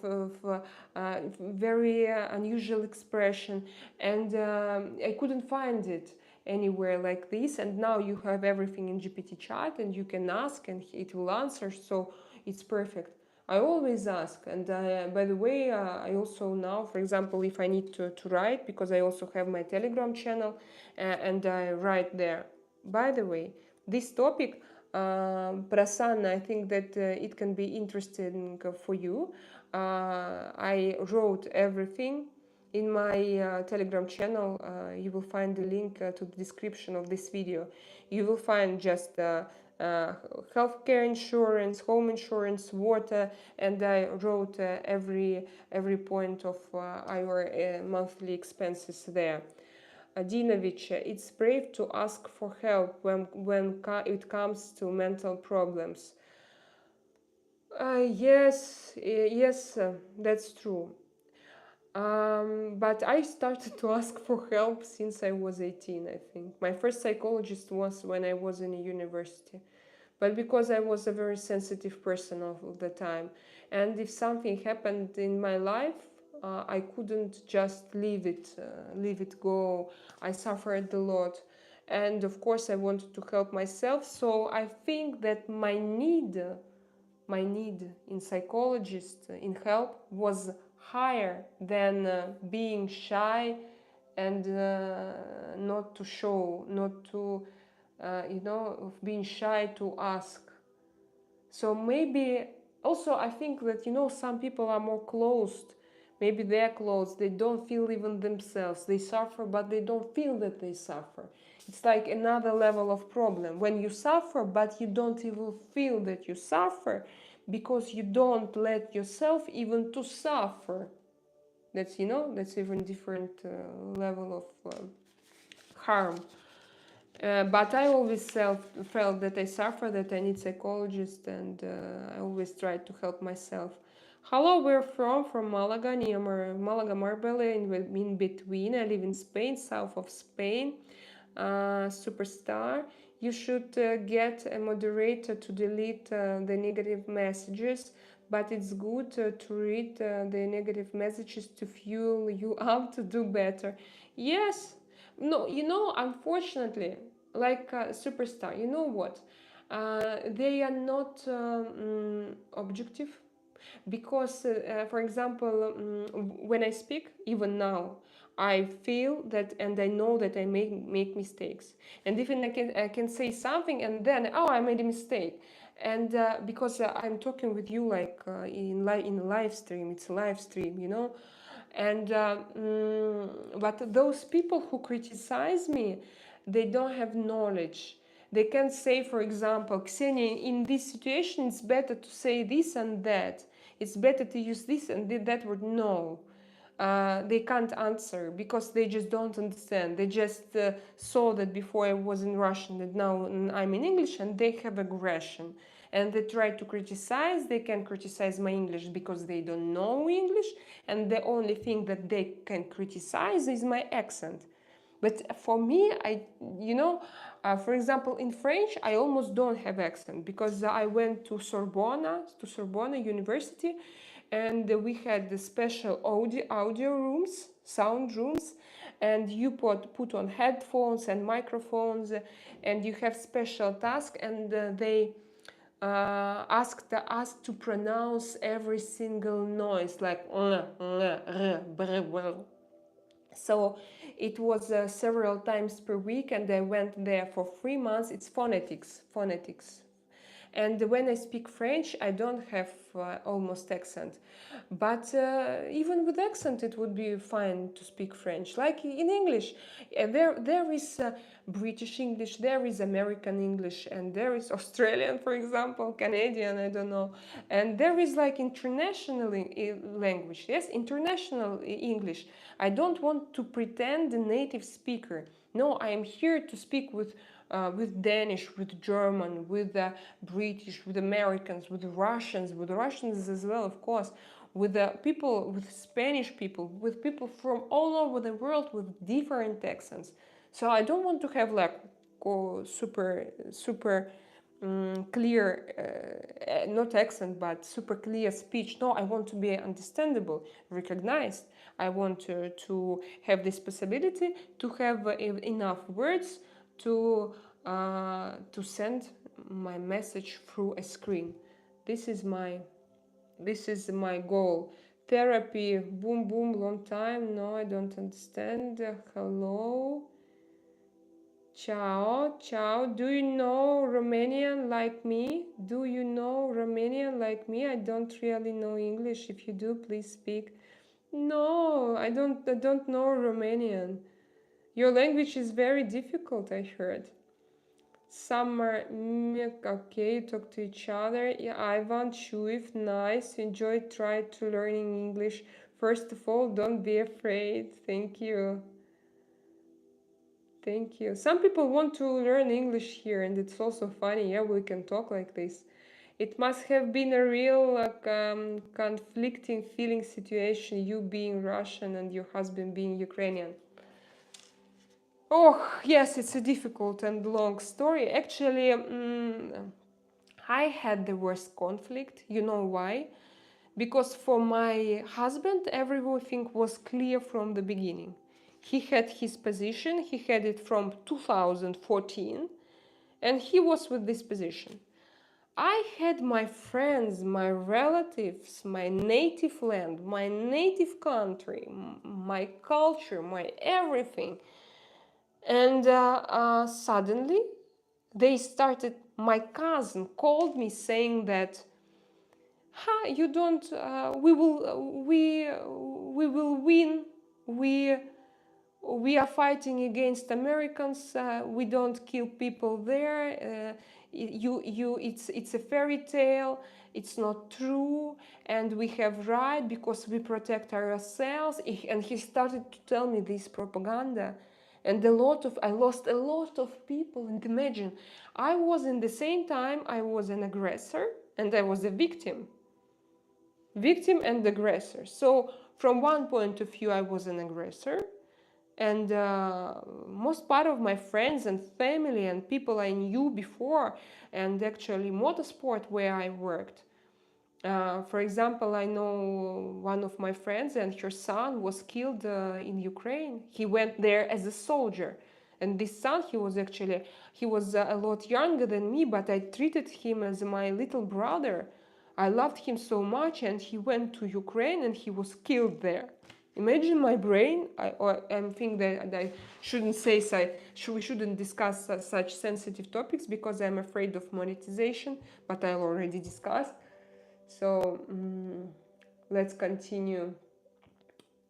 very unusual expression, and I couldn't find it anywhere like this. And now you have everything in GPT chat, and you can ask and it will answer, so it's perfect. I always ask. And by the way, I also now, for example, if I need to write, because I also have my Telegram channel, and I write there. By the way, this topic, Prasanna, I think that it can be interesting for you. I wrote everything in my Telegram channel. You will find the link to the description of this video. You will find just healthcare insurance, home insurance, water, and I wrote every point of our monthly expenses there. Adinovich, it's brave to ask for help when it comes to mental problems. Yes, that's true. But I started to ask for help since I was 18, I think. My first psychologist was when I was in a university. But because I was a very sensitive person all the time, and if something happened in my life, I couldn't just leave it go. I suffered a lot, and of course I wanted to help myself. So I think that my need in psychologist in help was higher than being shy and not to show, not to of being shy to ask. So maybe also I think that some people are more closed. Maybe they're closed, they don't feel even themselves, they suffer but they don't feel that they suffer. It's like another level of problem when you suffer but you don't even feel that you suffer because you don't let yourself even to suffer. That's even different level of harm. But I always felt that I suffer, that I need psychologist, and I always tried to help myself. Hello, we're from Malaga, near Malaga, Marbella, in between. I live in Spain, south of Spain. Superstar. You should get a moderator to delete the negative messages, but it's good to read the negative messages to fuel you up to do better. Yes. No, unfortunately, like Superstar, you know what? They are not objective because, for example, when I speak, even now, I feel that and I know that I make mistakes, and even I can say something and then I made a mistake, and because I'm talking with you like in a live stream, it's a live stream, and but those people who criticize me, they don't have knowledge. They can say, for example, Ksenia, in this situation it's better to say this and that, it's better to use this and that word. No, they can't answer because they just don't understand. They just saw that before I was in Russian, that now I'm in English, and they have aggression. And they try to criticize. They can criticize my English because they don't know English, and the only thing that they can criticize is my accent. But for me, for example, in French, I almost don't have accent because I went to Sorbonne University, and we had the special audio rooms, sound rooms, and you put on headphones and microphones, and you have special task, and they asked us to pronounce every single noise, like so it was several times per week, and I went there for 3 months. It's phonetics. And when I speak French, I don't have almost accent. But even with accent, it would be fine to speak French. Like in English, there is British English, there is American English, and there is Australian, for example, Canadian, I don't know. And there is like international language, yes, international English. I don't want to pretend a native speaker. No, I am here to speak with Danish, with German, with British, with Americans, with Russians as well, of course, with people, with Spanish people, with people from all over the world with different accents. So I don't want to have like super clear, not accent, but super clear speech. No, I want to be understandable, recognized. I want to have this possibility to have enough words to send my message through a screen. This is my goal. Therapy, boom boom, long time. No, I don't understand. Hello. Ciao, ciao. Do you know Romanian like me? Do you know Romanian like me? I don't really know English. If you do, please speak. No, I don't know Romanian. Your language is very difficult, I heard. Summer, okay, talk to each other. Yeah, Ivan, Chuif, nice. Enjoy, try to learning English. First of all, don't be afraid. Thank you. Thank you. Some people want to learn English here, and it's also funny. Yeah, we can talk like this. It must have been a real conflicting feeling situation, you being Russian and your husband being Ukrainian. Oh, yes, it's a difficult and long story. Actually, I had the worst conflict. You know why? Because for my husband, everything was clear from the beginning. He had his position, he had it from 2014, and he was with this position. I had my friends, my relatives, my native land, my native country, my culture, my everything. And suddenly, my cousin called me saying that, you don't, we will win, we are fighting against Americans, we don't kill people there, it's a fairy tale, it's not true, and we have right because we protect ourselves. And he started to tell me this propaganda. And I lost a lot of people. And imagine, I was in the same time, I was an aggressor and I was a victim and aggressor. So from one point of view, I was an aggressor, and most part of my friends and family and people I knew before, and actually motorsport where I worked. For example, I know one of my friends and her son was killed in Ukraine. He went there as a soldier. And this son, he was a lot younger than me, but I treated him as my little brother. I loved him so much, and he went to Ukraine and he was killed there. Imagine my brain. I think that I shouldn't say we shouldn't discuss such sensitive topics because I'm afraid of monetization, but I already discussed. So let's continue.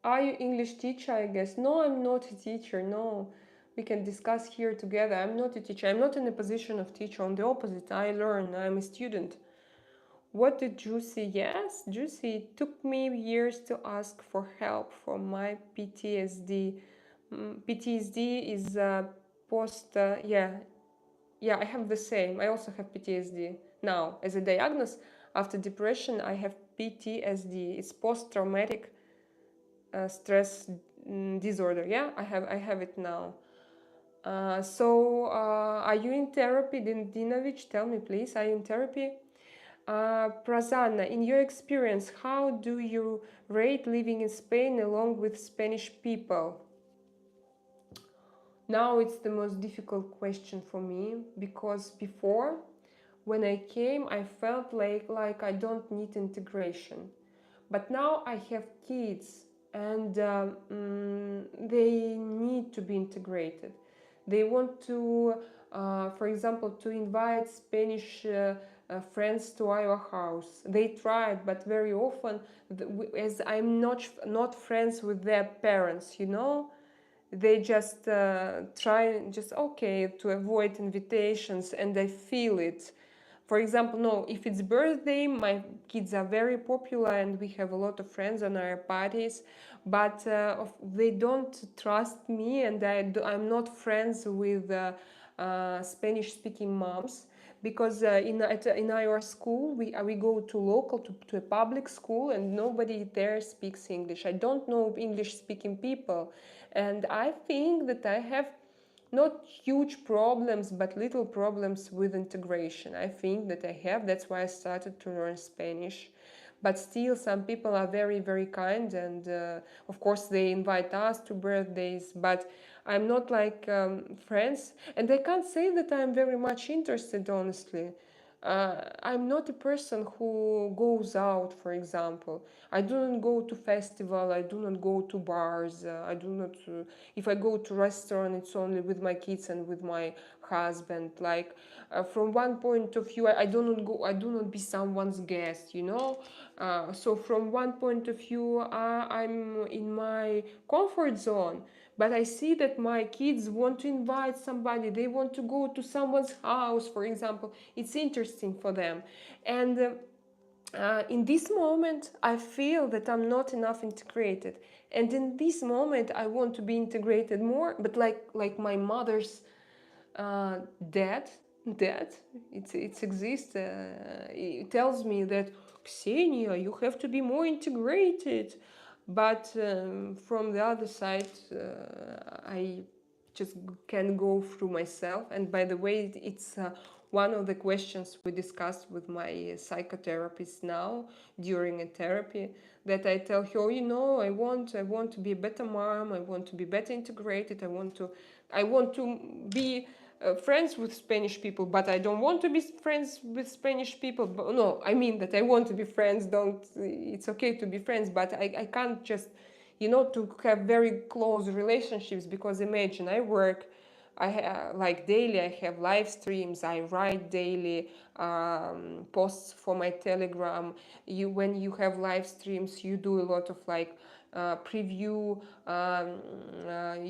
Are you English teacher? I guess. No, I'm not a teacher. No, we can discuss here together. I'm not a teacher. I'm not in a position of teacher. On the opposite, I learn. I'm a student. What did Juicy? Yes, Juicy. It took me years to ask for help for my PTSD. PTSD is post. Yeah, I have the same. I also have PTSD now as a diagnosis. After depression, I have PTSD. It's post-traumatic stress disorder. Yeah, I have it now. So are you in therapy, Dinovich? Tell me, please. Are you in therapy? Prasanna, in your experience, how do you rate living in Spain along with Spanish people? Now it's the most difficult question for me because before, when I came, I felt like I don't need integration. But now I have kids and they need to be integrated. They want to, for example, to invite Spanish friends to our house. They tried, but very often, as I'm not friends with their parents, you know, they just try just okay to avoid invitations, and I feel it. For example, no, if it's birthday, my kids are very popular and we have a lot of friends on our parties, but they don't trust me, and I'm not friends with Spanish speaking moms, because in our school we go to local to a public school and nobody there speaks English. I don't know English speaking people, and I think that I have not huge problems but little problems with integration. I think that I have. That's why I started to learn Spanish. But still, some people are very, very kind, and of course they invite us to birthdays, but I'm not like friends, and I can't say that I'm very much interested, honestly. I'm not a person who goes out, for example. I do not go to festival, I do not go to bars, I do not, if I go to restaurant, it's only with my kids and with my husband. Like, from one point of view, I do not go, I do not be someone's guest, you know? So from one point of view, I'm in my comfort zone. But I see that my kids want to invite somebody, they want to go to someone's house, for example. It's interesting for them. And in this moment, I feel that I'm not enough integrated. And in this moment, I want to be integrated more, but like my mother's uh, dad, dad, it exists. It tells me that Ksenia, you have to be more integrated. But from the other side, I just can go through myself. And by the way, it's one of the questions we discussed with my psychotherapist now during a therapy, that I tell her, you know, I want to be a better mom, I want to be better integrated, I want to be friends with Spanish people, but I don't want to be friends with Spanish people. But no, I mean that I want to be friends. Don't. It's okay to be friends, but I can't just, you know, to have very close relationships, because imagine I work. Like daily, I have live streams. I write daily posts for my Telegram. When you have live streams, you do a lot of like preview,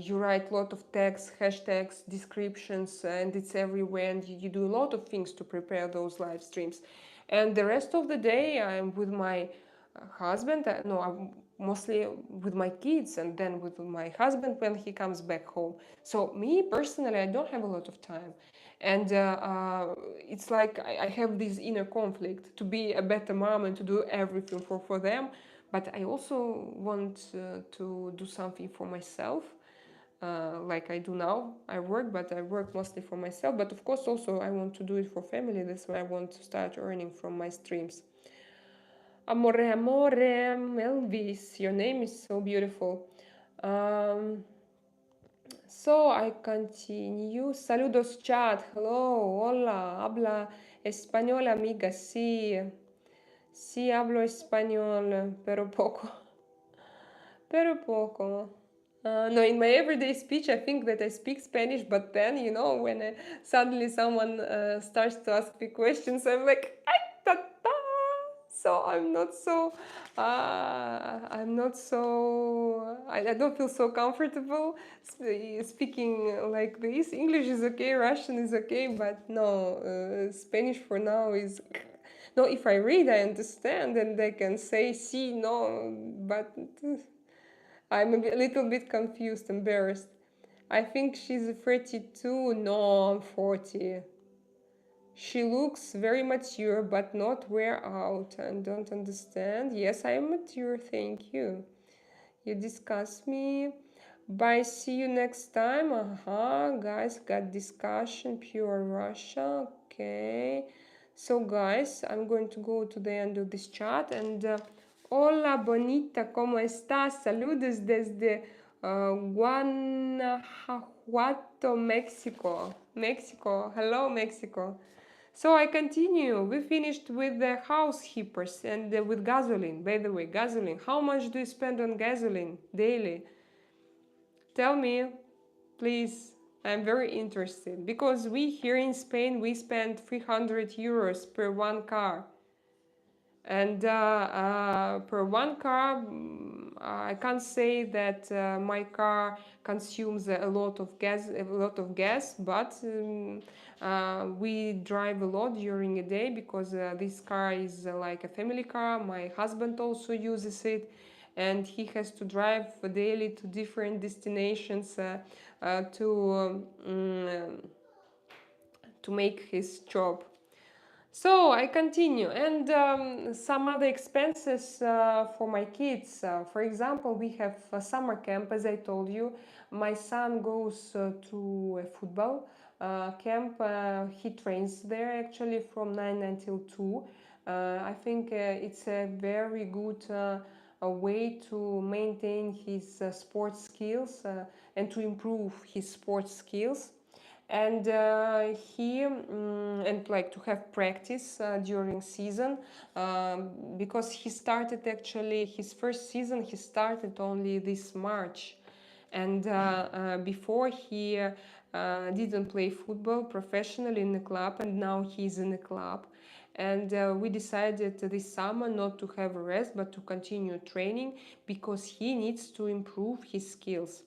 you write a lot of text, hashtags, descriptions, and it's everywhere, and you do a lot of things to prepare those live streams. And the rest of the day I'm with my husband. No, I'm mostly with my kids, and then with my husband when he comes back home. So me personally, I don't have a lot of time, and it's like I have this inner conflict to be a better mom and to do everything for them, but I also want to do something for myself, like I do now. I work, but I work mostly for myself. But of course, also I want to do it for family. That's why I want to start earning from my streams. Amore, amore, Elvis, your name is so beautiful. Um, so I continue. Saludos, chat. Hello, hola, habla español, amiga. Sí, sí hablo español, pero poco. Pero poco. No, in my everyday speech, I think that I speak Spanish, but then, you know, when suddenly someone starts to ask me questions, I'm like, "Ay, ta, ta." So I don't feel so comfortable speaking like this. English is okay, Russian is okay, but no, Spanish for now is. No, if I read, I understand and I can say sí, no, but I'm a little bit confused, embarrassed. I think she's 32. No, I'm 40. She looks very mature, but not wear out and don't understand. Yes, I am mature, thank you. You discuss me. Bye, see you next time. Guys, got discussion, pure Russia. Okay. So guys, I'm going to go to the end of this chat and hola bonita, ¿cómo estás? Saludos desde Guanajuato, Mexico. Mexico, hello Mexico. So I continue. We finished with the housekeepers and with gasoline. By the way, gasoline. How much do you spend on gasoline daily? Tell me, please. I'm very interested because we here in Spain we spend 300 euros per one car, and per one car I can't say that my car consumes a lot of gas, but we drive a lot during a day because this car is like a family car. My husband also uses it, and he has to drive daily to different destinations to make his job. So I continue, and some other expenses for my kids. For example, we have a summer camp, as I told you. My son goes to a football camp. He trains there actually from 9 until 2. I think it's a very good a way to maintain his sports skills and to improve his sports skills, and and like to have practice during season, because he started actually his first season, he started only this March, and before he didn't play football professionally in the club, and now he's in the club. And we decided this summer not to have a rest but to continue training because he needs to improve his skills.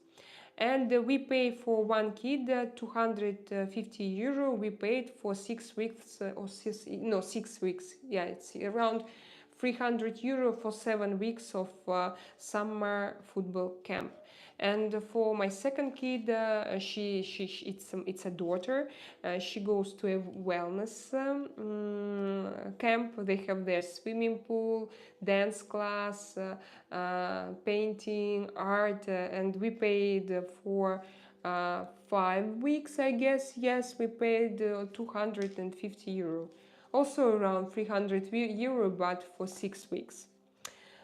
And we pay for one kid 250 euro. We paid for 6 weeks or 6 weeks. Yeah, it's around 300 euro for 7 weeks of summer football camp. And for my second kid, it's a daughter. She goes to a wellness camp. They have their swimming pool, dance class, painting, art, and we paid for 5 weeks, I guess. Yes, we paid 250 euro. Also around 300 euro, but for 6 weeks.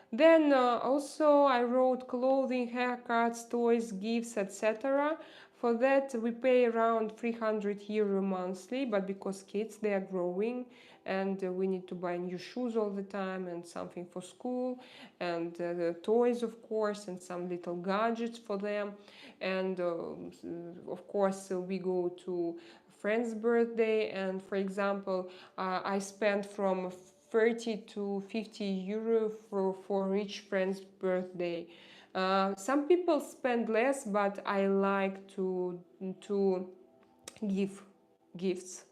Then also I wrote clothing, haircuts, toys, gifts, etc. For that we pay around 300 euro monthly, but because kids, they are growing, and we need to buy new shoes all the time and something for school, and the toys of course, and some little gadgets for them. And of course we go to friend's birthday, and for example I spent from 30 to 50 euro for each friend's birthday. Some people spend less, but I like to give gifts,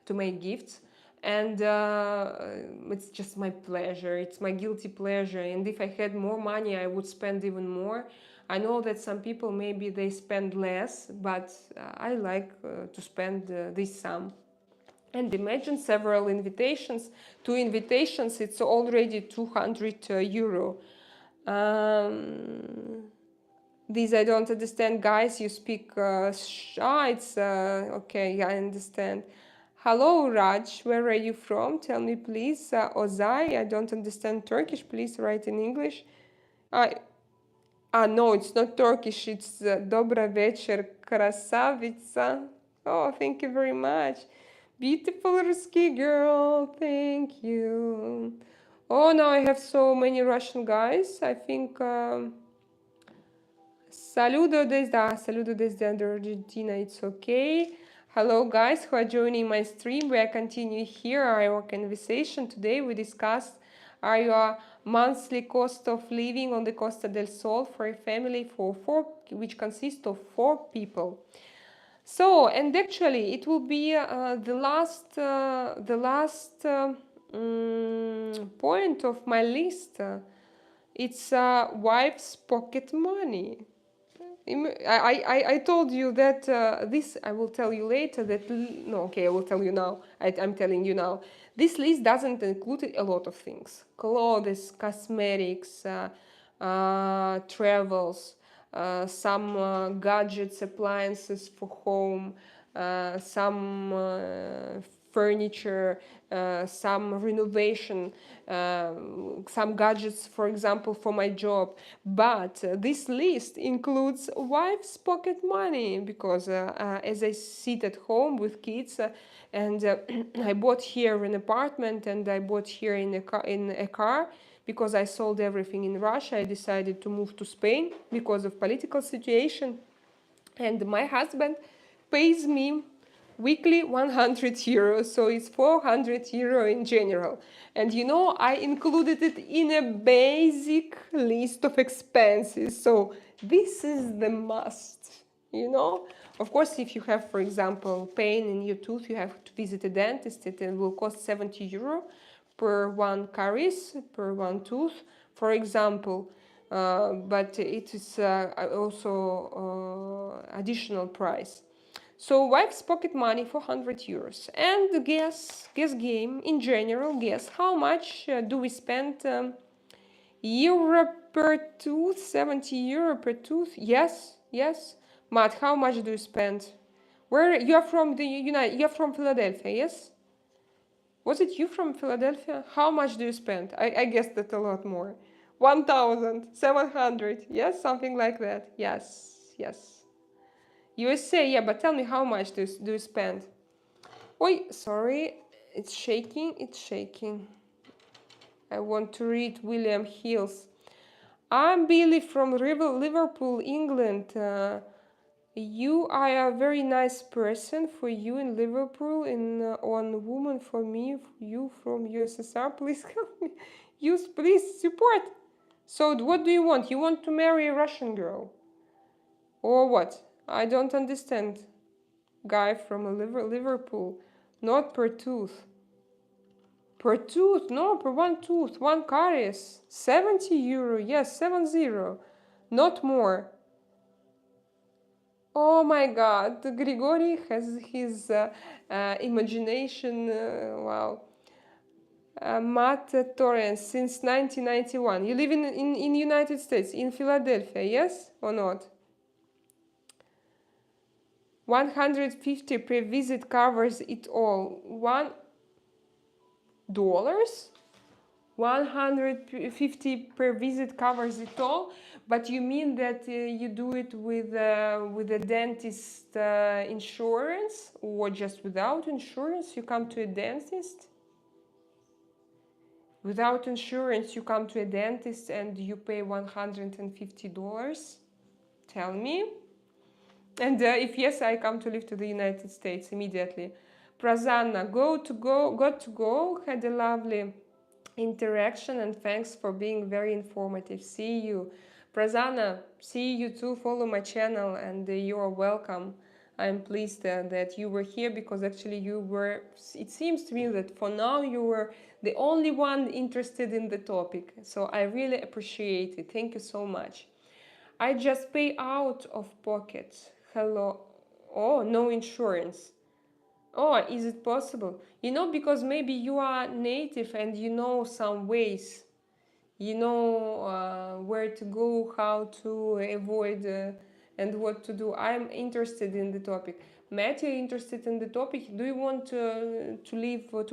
to make gifts, and it's just my pleasure. It's my guilty pleasure, and if I had more money, I would spend even more. I know that some people maybe they spend less, but I like to spend this sum. And imagine several invitations. 2 invitations, it's already 200 euro. These I don't understand, guys. You speak it's okay. I understand. Hello, Raj. Where are you from? Tell me, please. Ozai. I don't understand Turkish. Please write in English. No, it's not Turkish. It's Dobra večer, krasavica. Oh, thank you very much. Beautiful Ruski girl. Thank you. Oh, now I have so many Russian guys. I think... saludo desde Argentina. It's okay. Hello, guys who are joining my stream. We are continuing here our conversation. Today we discussed our monthly cost of living on the Costa del Sol for a family for 4, which consists of 4 people. So, and actually it will be the last point of my list. It's wife's pocket money. I told you that this, I will tell you later that, no, okay, I will tell you now. I'm telling you now. This list doesn't include a lot of things. Clothes, cosmetics, travels, some gadgets, appliances for home, some furniture, some renovation, some gadgets, for example, for my job. But this list includes wife's pocket money because as I sit at home with kids and I bought here an apartment and I bought here in a car because I sold everything in Russia. I decided to move to Spain because of political situation, and my husband pays me weekly 100 euros, so it's 400 euro in general. And you know, I included it in a basic list of expenses, so this is the must, you know. Of course, if you have, for example, pain in your tooth, you have to visit a dentist. It will cost 70 euro per one caries, per one tooth, for example. But it is also additional price. So wife's pocket money 400 euros. And guess game in general, guess how much do we spend euro per tooth? 70 euro per tooth? Yes. Matt, how much do you spend? Where you are from? You're from Philadelphia, yes? Was it you from Philadelphia? How much do you spend? I guess that a lot more. 1,700. Yes, something like that. Yes. USA, yeah, but tell me how much do you spend? Oi, sorry, it's shaking. I want to read William Hills. I'm Billy from Liverpool, England. You are a very nice person. For you in Liverpool, on woman for me, you from USSR. Please help me. Please support. So what do you want? You want to marry a Russian girl? Or what? I don't understand. Guy from Liverpool. Not per tooth. Per tooth? No, per one tooth. One caries. 70 euro. Yes, 70. Not more. Oh my God, Grigori has his imagination, wow. Matt Torrance, since 1991. You live in United States, in Philadelphia, yes or not? 150 per visit covers it all. $1? 150 per visit covers it all, but you mean that you do it with a dentist insurance, or just without insurance you come to a dentist? Without insurance you come to a dentist and you pay $150? Tell me. And if yes, I come to live to the United States immediately. Prasanna, got to go, had a lovely interaction and thanks for being very informative. See you. Prasanna, see you too. Follow my channel and you are welcome. I'm pleased that you were here because actually you were, it seems to me that for now you were the only one interested in the topic. So I really appreciate it. Thank you so much. I just pay out of pocket. Hello. Oh, no insurance. Oh, is it possible? You know, because maybe you are native and you know some ways. You know where to go, how to avoid and what to do. I'm interested in the topic. Matt, you're interested in the topic? Do you want to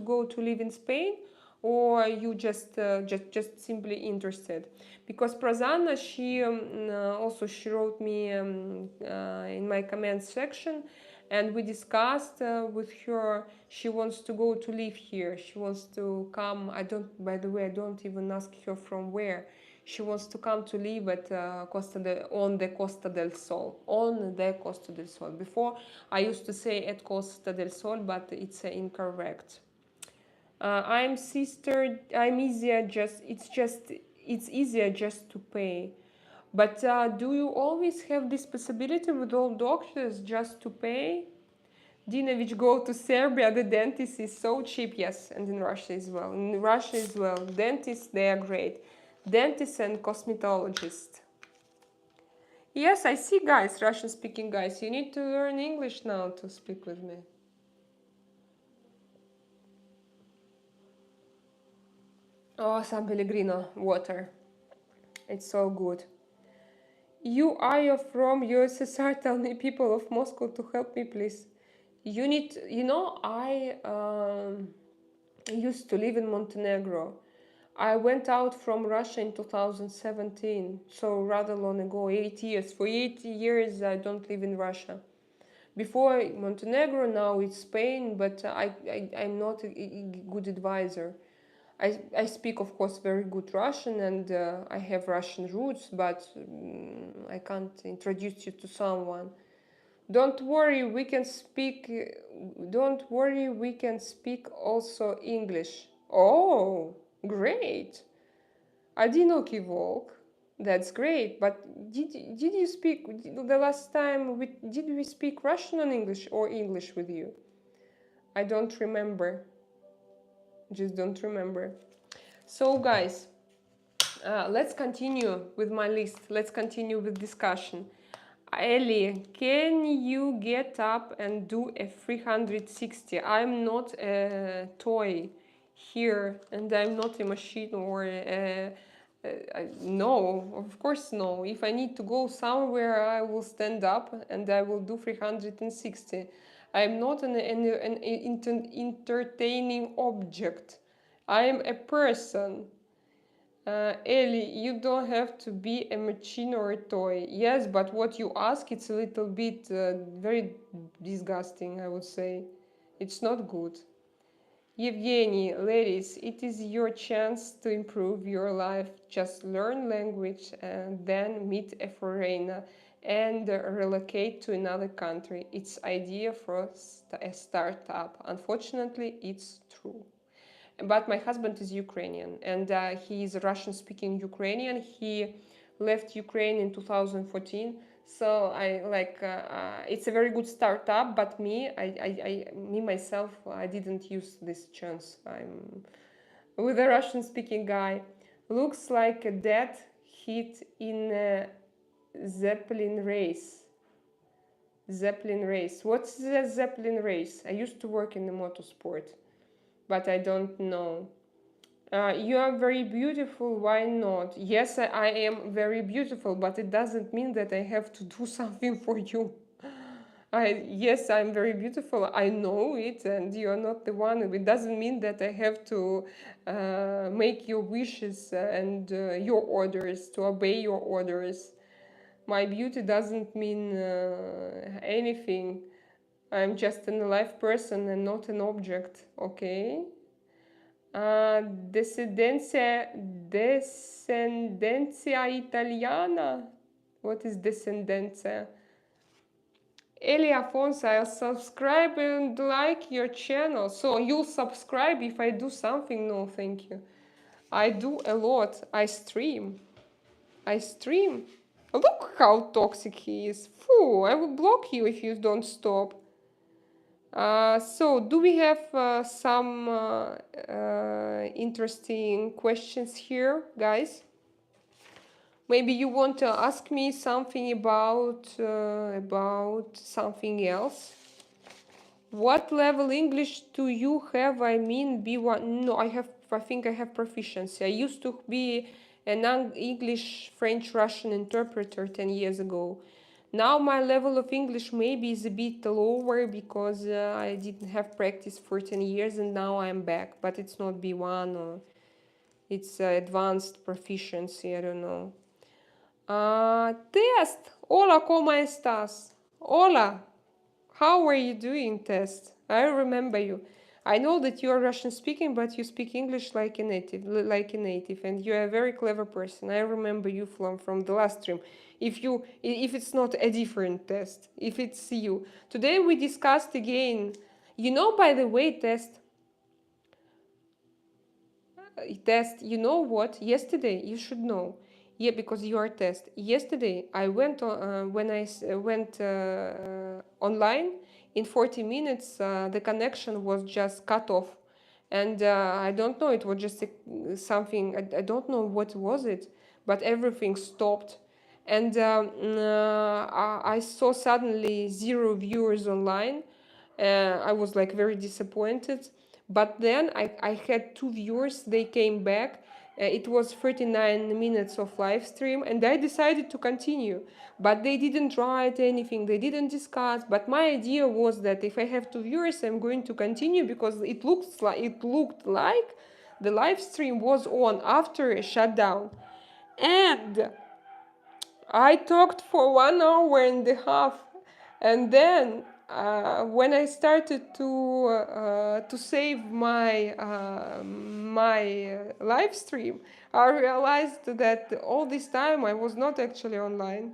go to live in Spain, or you just simply interested? Because Prasanna, she also she wrote me in my comments section, and we discussed with her. She wants to go to live here. She wants to come. By the way, I don't even ask her from where. She wants to come to live at on the Costa del Sol. On the Costa del Sol. Before I used to say at Costa del Sol, but it's incorrect. It's easier just to pay. But do you always have this possibility with all doctors just to pay? Dinovich, go to Serbia, the dentist is so cheap. Yes, and in Russia as well. In Russia as well, dentists, they are great. Dentists and cosmetologists. Yes, I see guys, Russian-speaking guys. You need to learn English now to speak with me. Oh, San Pellegrino water. It's so good. You are from USSR. Tell me, people of Moscow, to help me, please. I used to live in Montenegro. I went out from Russia in 2017, so rather long ago, 8 years. For 8 years, I don't live in Russia. Before Montenegro, now it's Spain, but I'm not a good advisor. I speak, of course, very good Russian, and I have Russian roots, but I can't introduce you to someone. Don't worry, we can speak. Don't worry, we can speak also English. Oh, great! Одинокий волк. That's great. But did you speak the last time? Did we speak Russian and English or English with you? I don't remember. Just don't remember. So, guys, let's continue with my list. Let's continue with discussion. Ellie, can you get up and do a 360? I'm not a toy here, and I'm not a machine or no, of course no. If I need to go somewhere, I will stand up and I will do 360. I'm not an entertaining object. I am a person. Ellie, you don't have to be a machine or a toy. Yes, but what you ask, it's a little bit very disgusting, I would say. It's not good. Yevgeny, ladies, it is your chance to improve your life. Just learn language and then meet a foreigner and relocate to another country. It's idea for a startup. Unfortunately, it's true. But my husband is Ukrainian, and he is a Russian-speaking Ukrainian. He left Ukraine in 2014. So it's a very good startup. But me myself, I didn't use this chance. I'm with a Russian-speaking guy. Looks like a dead hit in a Zeppelin race. Zeppelin race. What's the Zeppelin race? I used to work in the motorsport, but I don't know. You are very beautiful, why not? Yes, I am very beautiful, but it doesn't mean that I have to do something for you. Yes, I'm very beautiful, I know it, and you're not the one. It doesn't mean that I have to make your wishes and your orders, to obey your orders. My beauty doesn't mean anything. I'm just an alive person and not an object, okay? Descendencia italiana. What is descendencia? Eli Afonso, I'll subscribe and like your channel. So you'll subscribe if I do something? No, thank you. I do a lot. I stream. Look how toxic he is. Phew, I will block you if you don't stop. So, do we have some interesting questions here, guys? Maybe you want to ask me something about something else. What level English do you have? I mean, B1. No, I think I have proficiency. I used to be an English, French, Russian interpreter 10 years ago. Now my level of English maybe is a bit lower because I didn't have practice for 10 years and now I'm back. But it's not B1 or it's advanced proficiency, I don't know. Test! Hola, ¿cómo estás? Hola! How are you doing, Test? I remember you. I know that you are Russian speaking, but you speak English like a native, and you're a very clever person. I remember you from the last stream. If it's not a different Test, if it's you. Today we discussed again. You know, by the way, Test, you know what? Yesterday, you should know. Yeah, because you are Test. Yesterday, I went when I went online. In 40 minutes, the connection was just cut off, and I don't know. It was just something. I don't know what was it, but everything stopped, and I saw suddenly 0 viewers online. I was like very disappointed. But then I had 2 viewers, they came back, It was 39 minutes of live stream, and I decided to continue. But they didn't write anything, they didn't discuss. But my idea was that if I have 2 viewers, I'm going to continue because it looked like the live stream was on after a shutdown. And I talked for 1 hour and a half, and then when I started to save my live stream, I realized that all this time I was not actually online.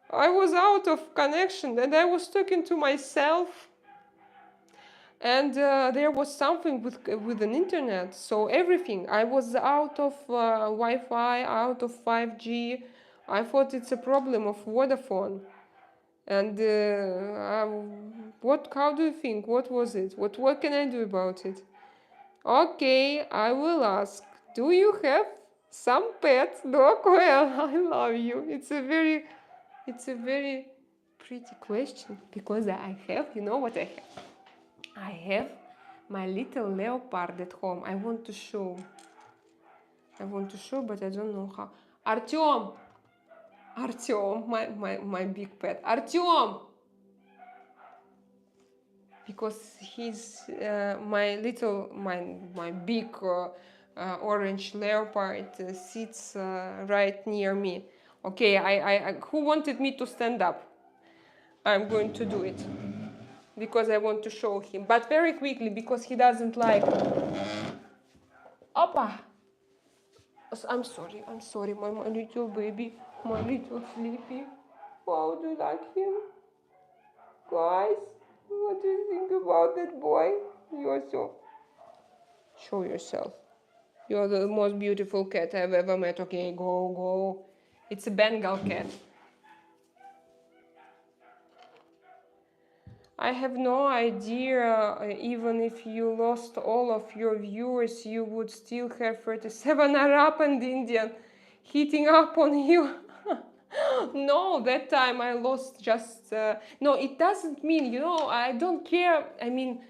I was out of connection, and I was talking to myself, and there was something with an internet, so everything. I was out of Wi-Fi, out of 5G. I thought it's a problem of Vodafone. And what? How do you think? What was it? What can I do about it? Okay, I will ask. Do you have some pets, dog? Well, I love you. It's a very pretty question because I have. You know what I have? I have my little leopard at home. I want to show. But I don't know how. Artyom, my big pet. Artyom! Because he's my big orange leopard sits right near me. Okay, I who wanted me to stand up? I'm going to do it because I want to show him, but very quickly because he doesn't like. Opa! I'm sorry, my little baby, my little sleepy. How do you like him? Guys, what do you think about that boy? You're so... Show yourself. You're the most beautiful cat I've ever met. Okay, go. It's a Bengal cat. I have no idea, even if you lost all of your viewers, you would still have 37 Arab and Indian hitting up on you. No, that time I lost just... no, it doesn't mean, I don't care. I mean,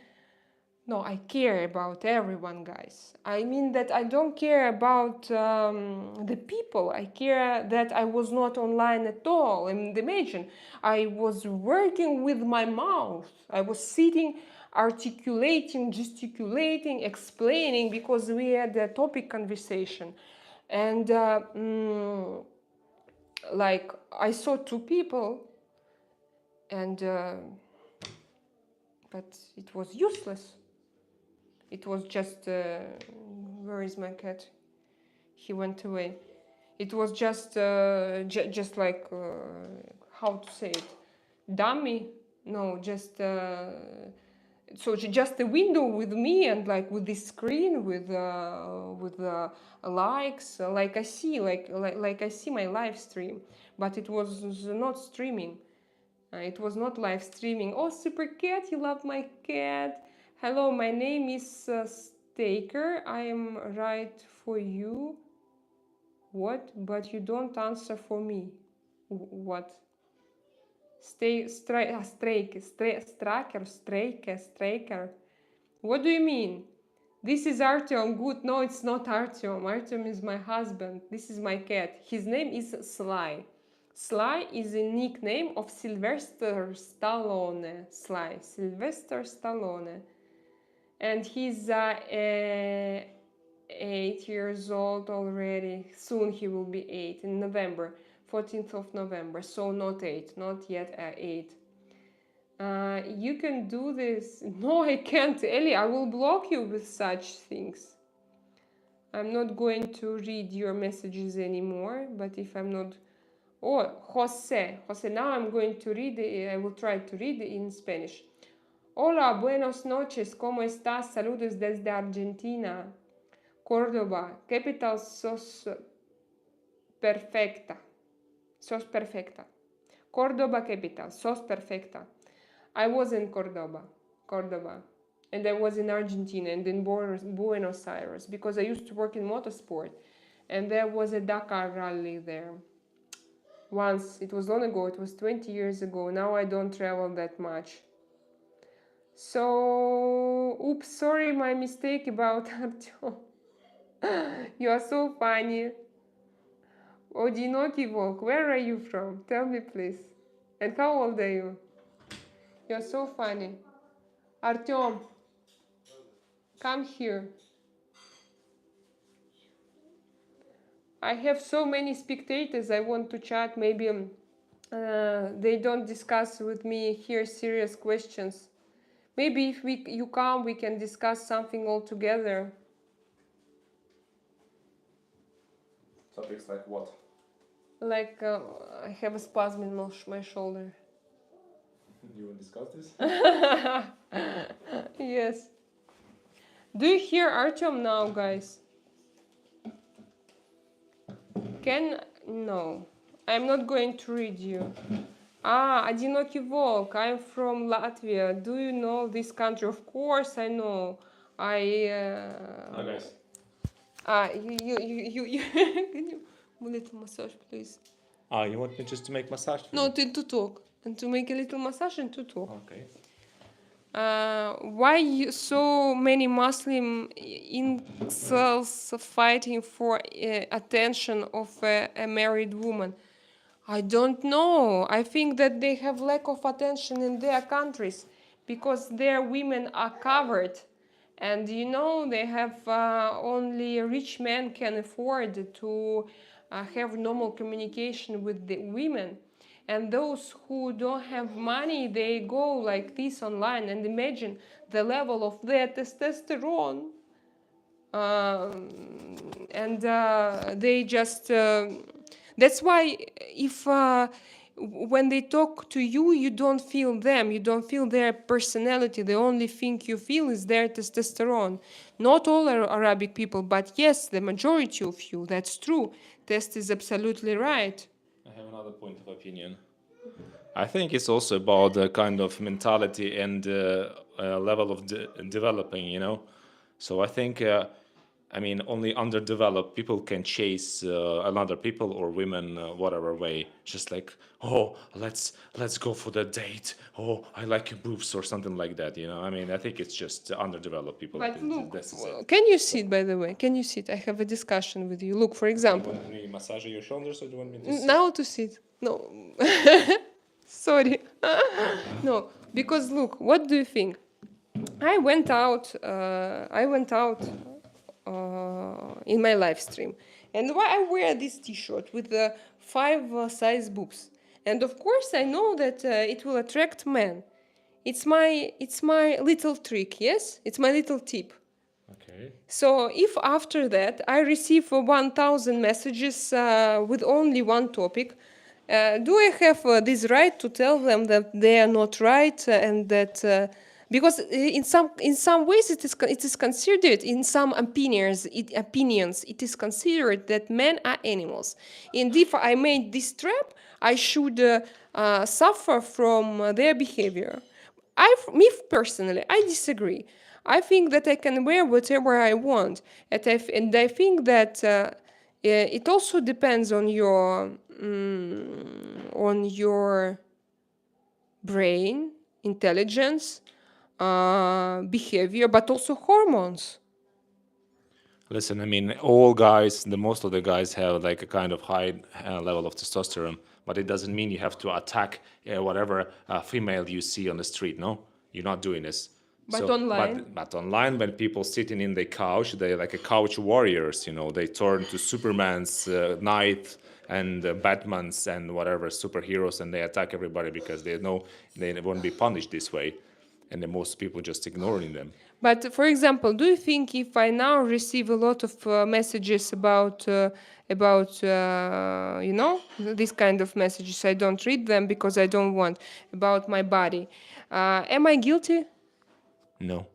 no, I care about everyone, guys. I mean that I don't care about the people. I care that I was not online at all. And imagine, I was working with my mouth. I was sitting, articulating, gesticulating, explaining, because we had a topic conversation. And like, I saw 2 people, and but it was useless. It was just, where is my cat? He went away. It was just like, how to say it? Dummy? No, just, so just a window with me and like with this screen with likes, like I see, like I see my live stream, but it was not streaming. It was not live streaming. Oh, super cat, you love my cat. Hello, my name is Staker. I am right for you. What? But you don't answer for me. What? Straker. What do you mean? This is Artyom. Good. No, it's not Artyom. Artyom is my husband. This is my cat. His name is Sly. Sly is a nickname of Sylvester Stallone. Sylvester Stallone. And he's 8 years old already. Soon he will be 8 in November, 14th of November. So not 8, not yet 8. You can do this. No, I can't, Ellie. I will block you with such things. I'm not going to read your messages anymore, but if I'm not... Oh, Jose, now I'm going to read, I will try to read in Spanish. Hola, buenas noches, ¿cómo estás? Saludos desde Argentina. Córdoba, capital, sos perfecta. Córdoba, capital, sos perfecta. I was in Córdoba, and I was in Argentina and in Buenos Aires because I used to work in motorsport, and there was a Dakar rally there. Once, it was long ago, it was 20 years ago. Now I don't travel that much. So, oops, sorry, my mistake about Artyom. You are so funny. Одинокий волк, where are you from? Tell me, please. And how old are you? You're so funny. Artyom, come here. I have so many spectators I want to chat. Maybe they don't discuss with me here serious questions. Maybe if you come, we can discuss something all together. Topics like what? Like I have a spasm in my shoulder. You want to discuss this? Yes. Do you hear Artyom now, guys? No. I'm not going to read you. Одинокий волк. I'm from Latvia. Do you know this country? Of course I know. Hi guys. You can you a little massage, please? You want me just to make massage for No, you? to talk. And to make a little massage and to talk. Okay. Why so many Muslim incels fighting for attention of a married woman? I don't know. I think that they have lack of attention in their countries because their women are covered. And you know, they have only rich men can afford to have normal communication with the women. And those who don't have money, they go like this online and imagine the level of their testosterone. And they just that's why if when they talk to you, you don't feel them, you don't feel their personality. The only thing you feel is their testosterone. Not all Arabic people, but yes, the majority of you, that's true. Test is absolutely right. I have another point of opinion. I think it's also about the kind of mentality and level of developing, you know. So I think, I mean, only underdeveloped people can chase another people or women, whatever way. Just like, oh, let's go for the date. Oh, I like your boobs or something like that. You know, I mean, I think it's just underdeveloped people. But look, That's it. can you sit, by the way? Can you sit? I have a discussion with you. Look, for example. You want me to massage your shoulders, or do you want me to sit? Now to sit. No. Sorry. No, because look, what do you think? I went out in my live stream, and why I wear this T-shirt with the 5 size boobs, and of course I know that it will attract men. It's my little trick, yes. It's my little tip. Okay. So if after that I receive 1,000 messages with only one topic, do I have this right to tell them that they are not right and that because in some ways it is considered, in some opinions it is considered that men are animals, and if I made this trap, I should suffer from their behavior. Me personally, I disagree. I think that I can wear whatever I want, and I think that it also depends on your brain, intelligence, behavior, but also hormones. Listen, I mean, all guys, most of the guys have like a kind of high level of testosterone, but it doesn't mean you have to attack whatever female you see on the street. No, you're not doing this. But online? But online, when people sitting in the couch, they're like a couch warriors. You know, they turn to Superman's, Knight, and Batman's, and whatever superheroes, and they attack everybody because they know they won't be punished this way, and then most people just ignoring them. But for example, do you think if I now receive a lot of messages about you know, this kind of messages, I don't read them because I don't want, about my body, am I guilty? No.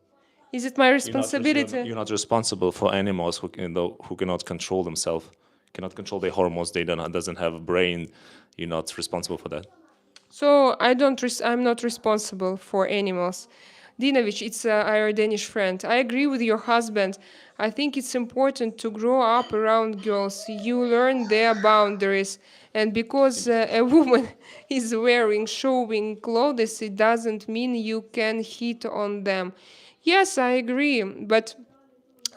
Is it my responsibility? You're not responsible for animals who cannot control themselves, cannot control their hormones. They doesn't have a brain. You're not responsible for that. So I'm not responsible for animals. Dinovich, it's our Danish friend. I agree with your husband. I think it's important to grow up around girls. You learn their boundaries. And because a woman is wearing showing clothes, it doesn't mean you can hit on them. Yes, I agree. But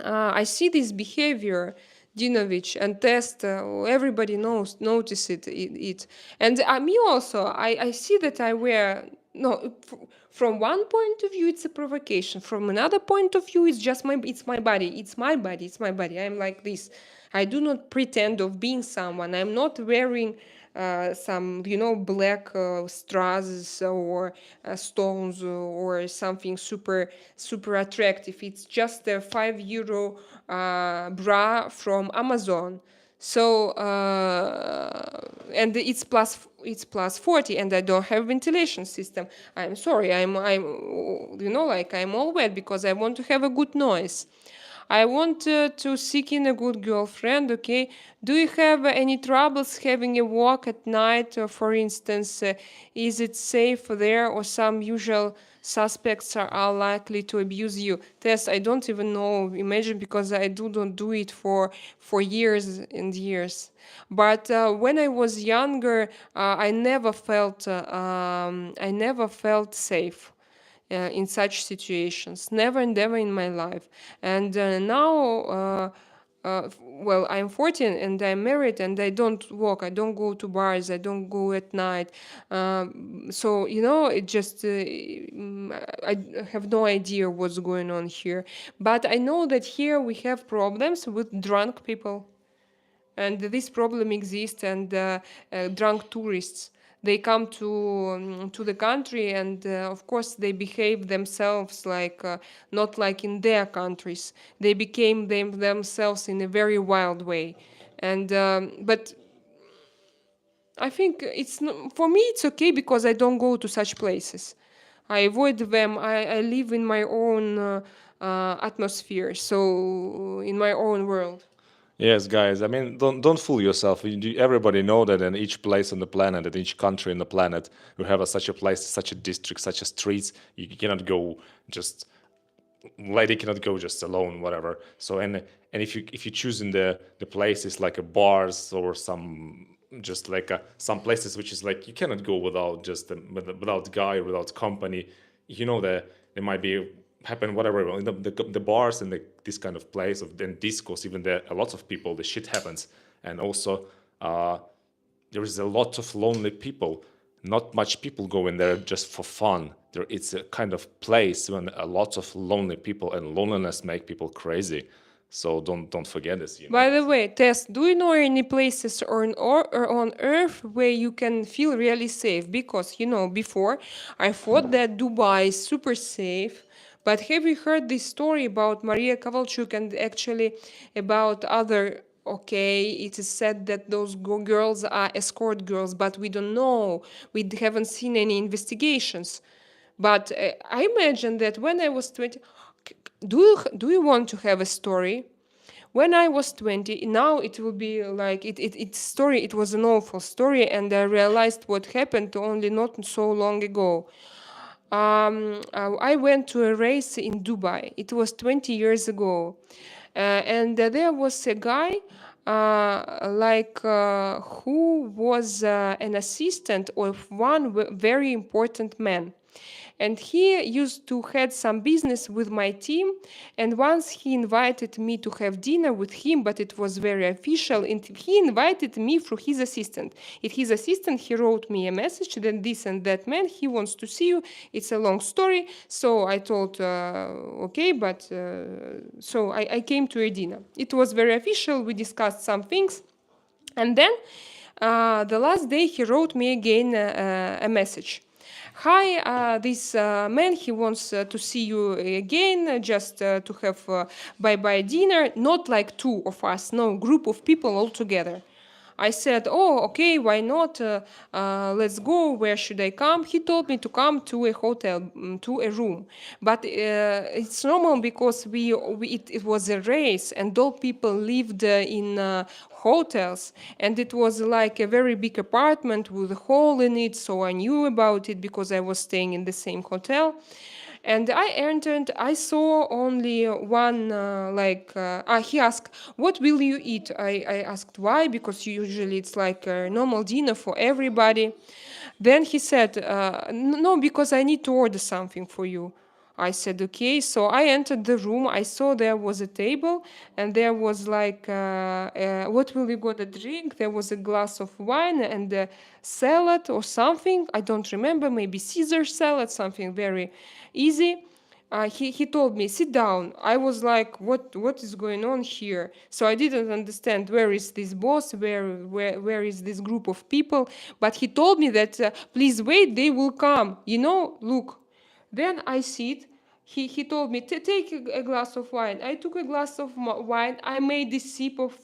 I see this behavior, Dinovich and Test. Everybody notice it. And me also. I see that I wear no. From one point of view, it's a provocation. From another point of view, it's just my body. It's my body. It's my body. I'm like this. I do not pretend of being someone. I'm not wearing some black straws or stones or something super attractive. It's just a €5 bra from Amazon. So and it's plus 40, and I don't have ventilation system. I'm sorry. I'm all wet because I want to have a good noise. I want to seek in a good girlfriend, okay? Do you have any troubles having a walk at night, for instance? Is it safe there, or some usual suspects are likely to abuse you? Tess, I don't even know, imagine, because I don't do it for years and years. But when I was younger, I never felt safe in such situations. Never and ever in my life. And now, well, I'm 14 and I'm married, and I don't walk. I don't go to bars. I don't go at night. So it just I have no idea what's going on here. But I know that here we have problems with drunk people, and this problem exists. And drunk tourists, they come to the country, and of course they behave themselves like not like in their countries. They became themselves in a very wild way. And but I think for me it's okay, because I don't go to such places. I avoid them. I live in my own atmosphere, so in my own world. Yes, guys. I mean, don't fool yourself. Everybody know that in each place on the planet, in each country on the planet, you have such a place, such a district, such a streets. You cannot go just lady cannot go just alone, whatever. So and if you choose in the places like a bars or some just like some places which is like you cannot go without just without guy, without company. That there might be happen whatever in the bars and this kind of place of then discos, even there are lots of people, the shit happens. And also there is a lot of lonely people. Not much people go in there just for fun. It's a kind of place when a lot of lonely people, and loneliness make people crazy. So don't forget this. By the way, Tess, do you know any places on Earth where you can feel really safe? Because before I thought that Dubai is super safe. But have you heard this story about Maria Kovalchuk, and actually about other? Okay, it is said that those girls are escort girls, but we don't know. We haven't seen any investigations. But I imagine that when I was 20, do you want to have a story? When I was 20, now it will be like it's story. It was an awful story, and I realized what happened only not so long ago. I went to a race in Dubai. It was 20 years ago. And there was a guy who was an assistant of one very important man. And he used to had some business with my team. And once he invited me to have dinner with him, but it was very official. And he invited me through his assistant. If his assistant, he wrote me a message that this and that man, he wants to see you. It's a long story. So I told, okay, but so I came to a dinner. It was very official. We discussed some things. And then the last day, he wrote me again a message. Hi, this man, he wants to see you again, just to have bye-bye dinner. Not like two of us, no, group of people all together. I said, oh, okay, why not? Let's go. Where should I come? He told me to come to a hotel, to a room. But it's normal because it was a race, and all people lived in hotels. And it was like a very big apartment with a hole in it. So I knew about it because I was staying in the same hotel. And I entered, I saw only one, he asked, what will you eat? I asked why, because usually it's like a normal dinner for everybody. Then he said, no, because I need to order something for you. I said, okay. So I entered the room. I saw there was a table and there was like, what will you gonna drink? There was a glass of wine and a salad or something. I don't remember, maybe Caesar salad, something very easy. He told me, sit down. I was like, what is going on here? So I didn't understand where is this boss, where is this group of people. But he told me that, please wait, they will come. Look. Then I sit. He told me, take a glass of wine. I took a glass of wine. I made this sip of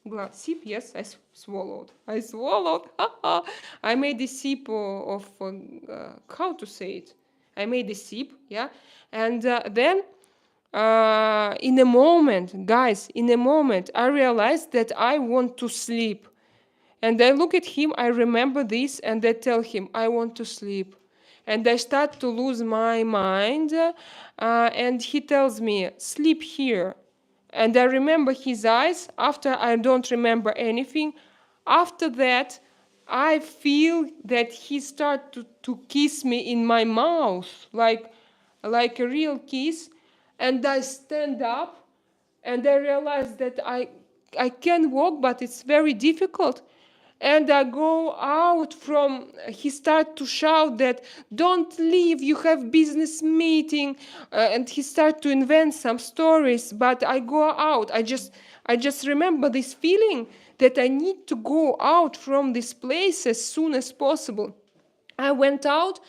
glass. Sip, yes, swallowed. I swallowed. I made a sip of how to say it? I made a sip, yeah. And then in a moment, guys, in a moment, I realized that I want to sleep. And I look at him, I remember this, and I tell him, I want to sleep. And I start to lose my mind, and he tells me, sleep here. And I remember his eyes. After, I don't remember anything. After that, I feel that he started to kiss me in my mouth, like a real kiss. And I stand up, and I realize that I can walk, but it's very difficult. And I go out from, he start to shout that, don't leave, you have business meeting. And he start to invent some stories, but I go out. I just remember this feeling that I need to go out from this place as soon as possible. I went out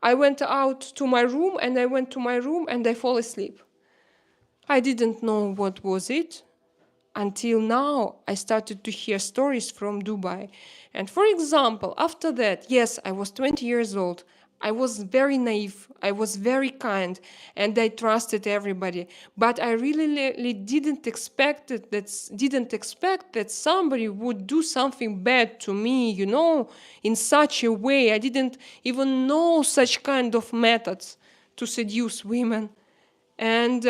to my room, and I went to my room and I fall asleep. I didn't know what was it. Until now, I started to hear stories from Dubai. And for example, after that, yes, I was 20 years old. I was very naive. I was very kind, and I trusted everybody. But I really didn't expect that somebody would do something bad to me, in such a way. I didn't even know such kind of methods to seduce women. And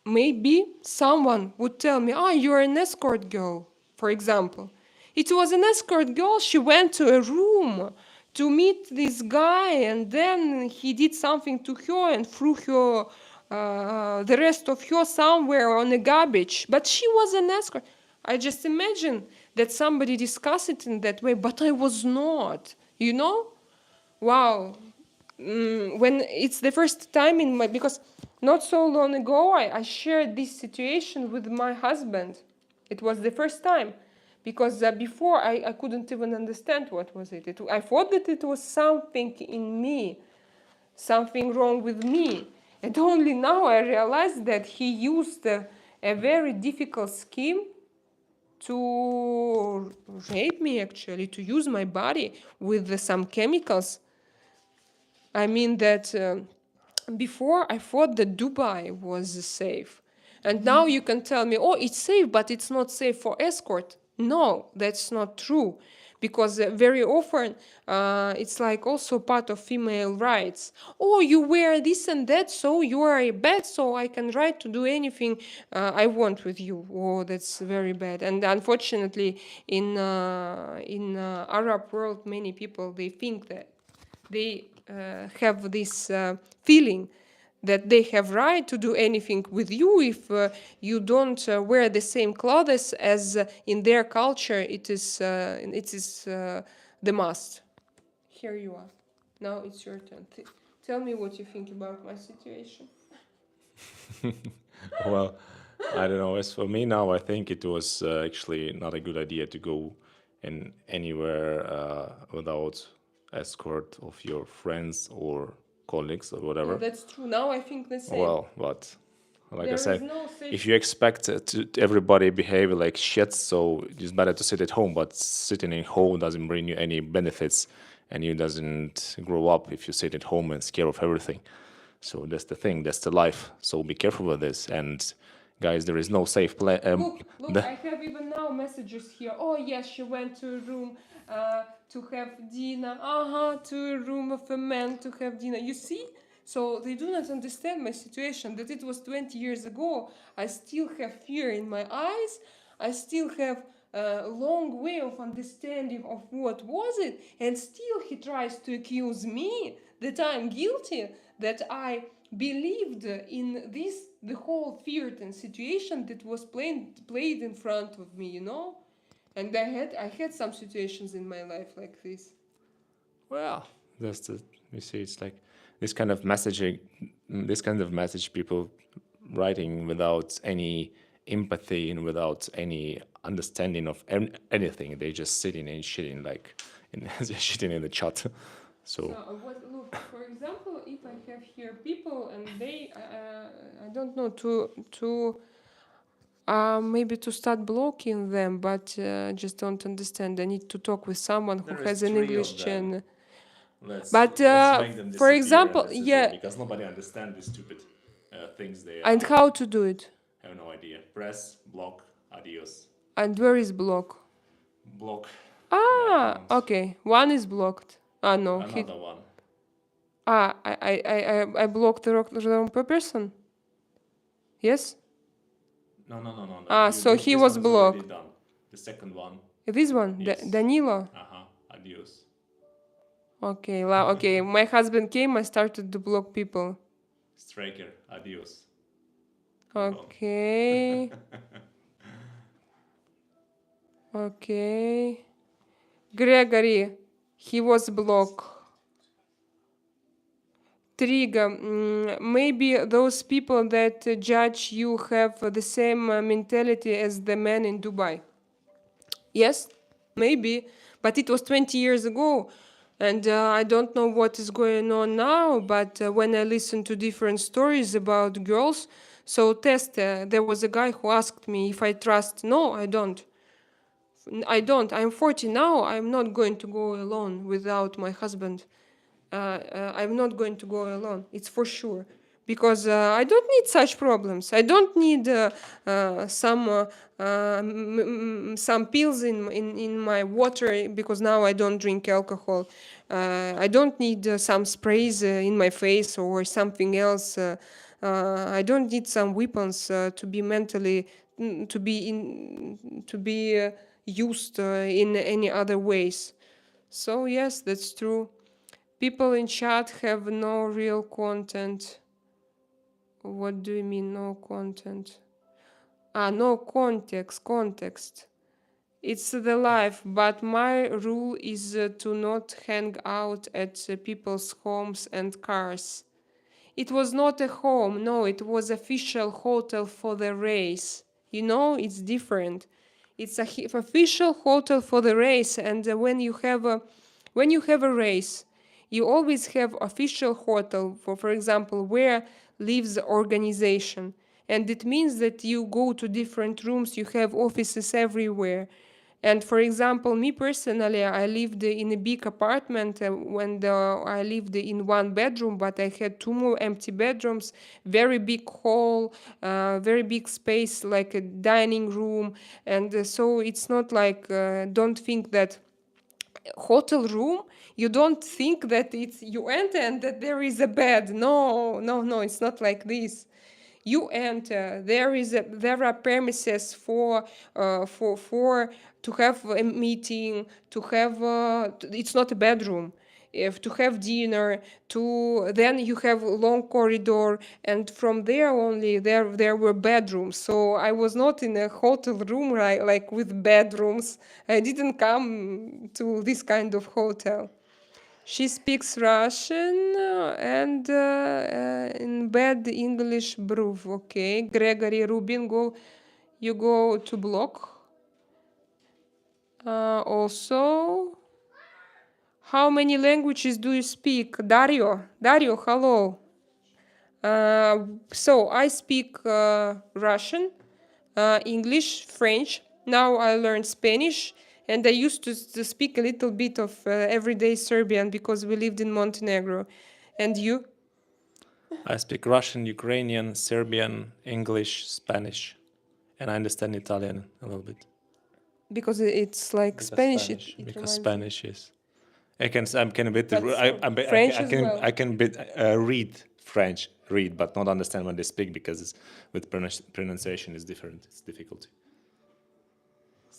maybe someone would tell me, you're an escort girl, for example. It was an escort girl. She went to a room to meet this guy, and then he did something to her and threw her, the rest of her somewhere on a garbage. But she was an escort. I just imagine that somebody discussed it in that way, but I was not, Wow. When it's the first time because not so long ago I shared this situation with my husband. It was the first time, because before I couldn't even understand what was it. I thought that it was something in me, something wrong with me. And only now I realized that he used a very difficult scheme to rape me, actually, to use my body with some chemicals. I mean that before I thought that Dubai was safe. And now you can tell me, it's safe, but it's not safe for escort. No, that's not true. Because very often it's like also part of female rights. You wear this and that, so you are bad, so I can right to do anything I want with you. That's very bad. And unfortunately, in Arab world, many people, they think that they have this feeling that they have right to do anything with you if you don't wear the same clothes as in their culture it is the must. Here you are. Now it's your turn. Tell me what you think about my situation. Well, I don't know. As for me now, I think it was actually not a good idea to go in anywhere without escort of your friends or colleagues or whatever. That's true. Now I think the same. Well, but like There I is said, no safe. if you expect to everybody behave like shit, so it's better to sit at home. But sitting at home doesn't bring you any benefits, and you doesn't grow up if you sit at home and scared of everything. So that's the thing. That's the life. So be careful with this. And guys, there is no safe place. Look, I have even now messages here. Yes, she went to a room to have dinner. To a room of a man to have dinner. You see? So they do not understand my situation, that it was 20 years ago. I still have fear in my eyes. I still have long way of understanding of what was it, and still he tries to accuse me that I'm guilty, that I believed in this the whole feared situation that was played in front of me, you know. And I had some situations in my life like this. Well, that's the you see, it's like this kind of messaging, this kind of message people writing without any empathy and without any understanding of anything. They just sitting and shitting like shitting in the chat. So So look, for example, if I have here people and they, I don't know, to maybe to start blocking them, but just don't understand. I need to talk with someone who there is has an 3 English of them. channel. Let's But make them for disappear, example, and this is yeah, it, because nobody understands these stupid things they and are. how to do it? I have no idea. Press, block, adios. And where is block? Block the Ah, account. okay. One is blocked. Ah, no. Another one. I blocked the wrong person. Yes. No. Ah, so he this was one is already blocked. done. The second one. This one, Yes. Danilo. Adios. Okay, okay. My husband came. I started to block people. Striker, adios. Okay. Okay. Gregory, he was blocked. Triga, maybe those people that judge you have the same mentality as the man in Dubai. Yes, maybe, but it was 20 years ago, and I don't know what is going on now, but when I listen to different stories about girls, so there was a guy who asked me if I trust. No, I don't. I'm 40 now. I'm not going to go alone without my husband. I'm not going to go alone. It's for sure. Because I don't need such problems. I don't need some pills in my water, because now I don't drink alcohol. I don't need some sprays in my face or something else. I don't need some weapons to be mentally to be used in any other ways. So yes, that's true. People in chat have no real content. What do you mean, no content? No context. It's the life, but my rule is to not hang out at people's homes and cars. It was not a home, no, it was official hotel for the race. You know, it's different. It's a official hotel for the race, and when you have a race, you always have official hotel for example, where lives the organization, and it means that you go to different rooms, you have offices everywhere. And for example, me personally, I lived in a big apartment when I lived in one bedroom, but I had 2 more empty bedrooms, very big hall, very big space, like a dining room. And so it's not like, don't think that hotel room, you don't think that it's you enter and that there is a bed. No, it's not like this. You enter, there are premises for to have a meeting, to have it's not a bedroom, if to have dinner, to then you have a long corridor, and from there only there were bedrooms. So I was not in a hotel room, right, like with bedrooms. I didn't come to this kind of hotel. She speaks Russian and in bad English proof. Okay, Gregory Rubin, you go to block. Also, how many languages do you speak? Dario, hello. So I speak Russian, English, French. Now I learned Spanish, and I used to speak a little bit of everyday Serbian because we lived in Montenegro. And you? I speak Russian, Ukrainian, Serbian, English, Spanish, and I understand Italian a little bit. Because it's like Because Spanish. Spanish, It because reminds me. Spanish is. I can a bit. But French as well. I can read French, but not understand when they speak because with pronunciation is different. It's difficult.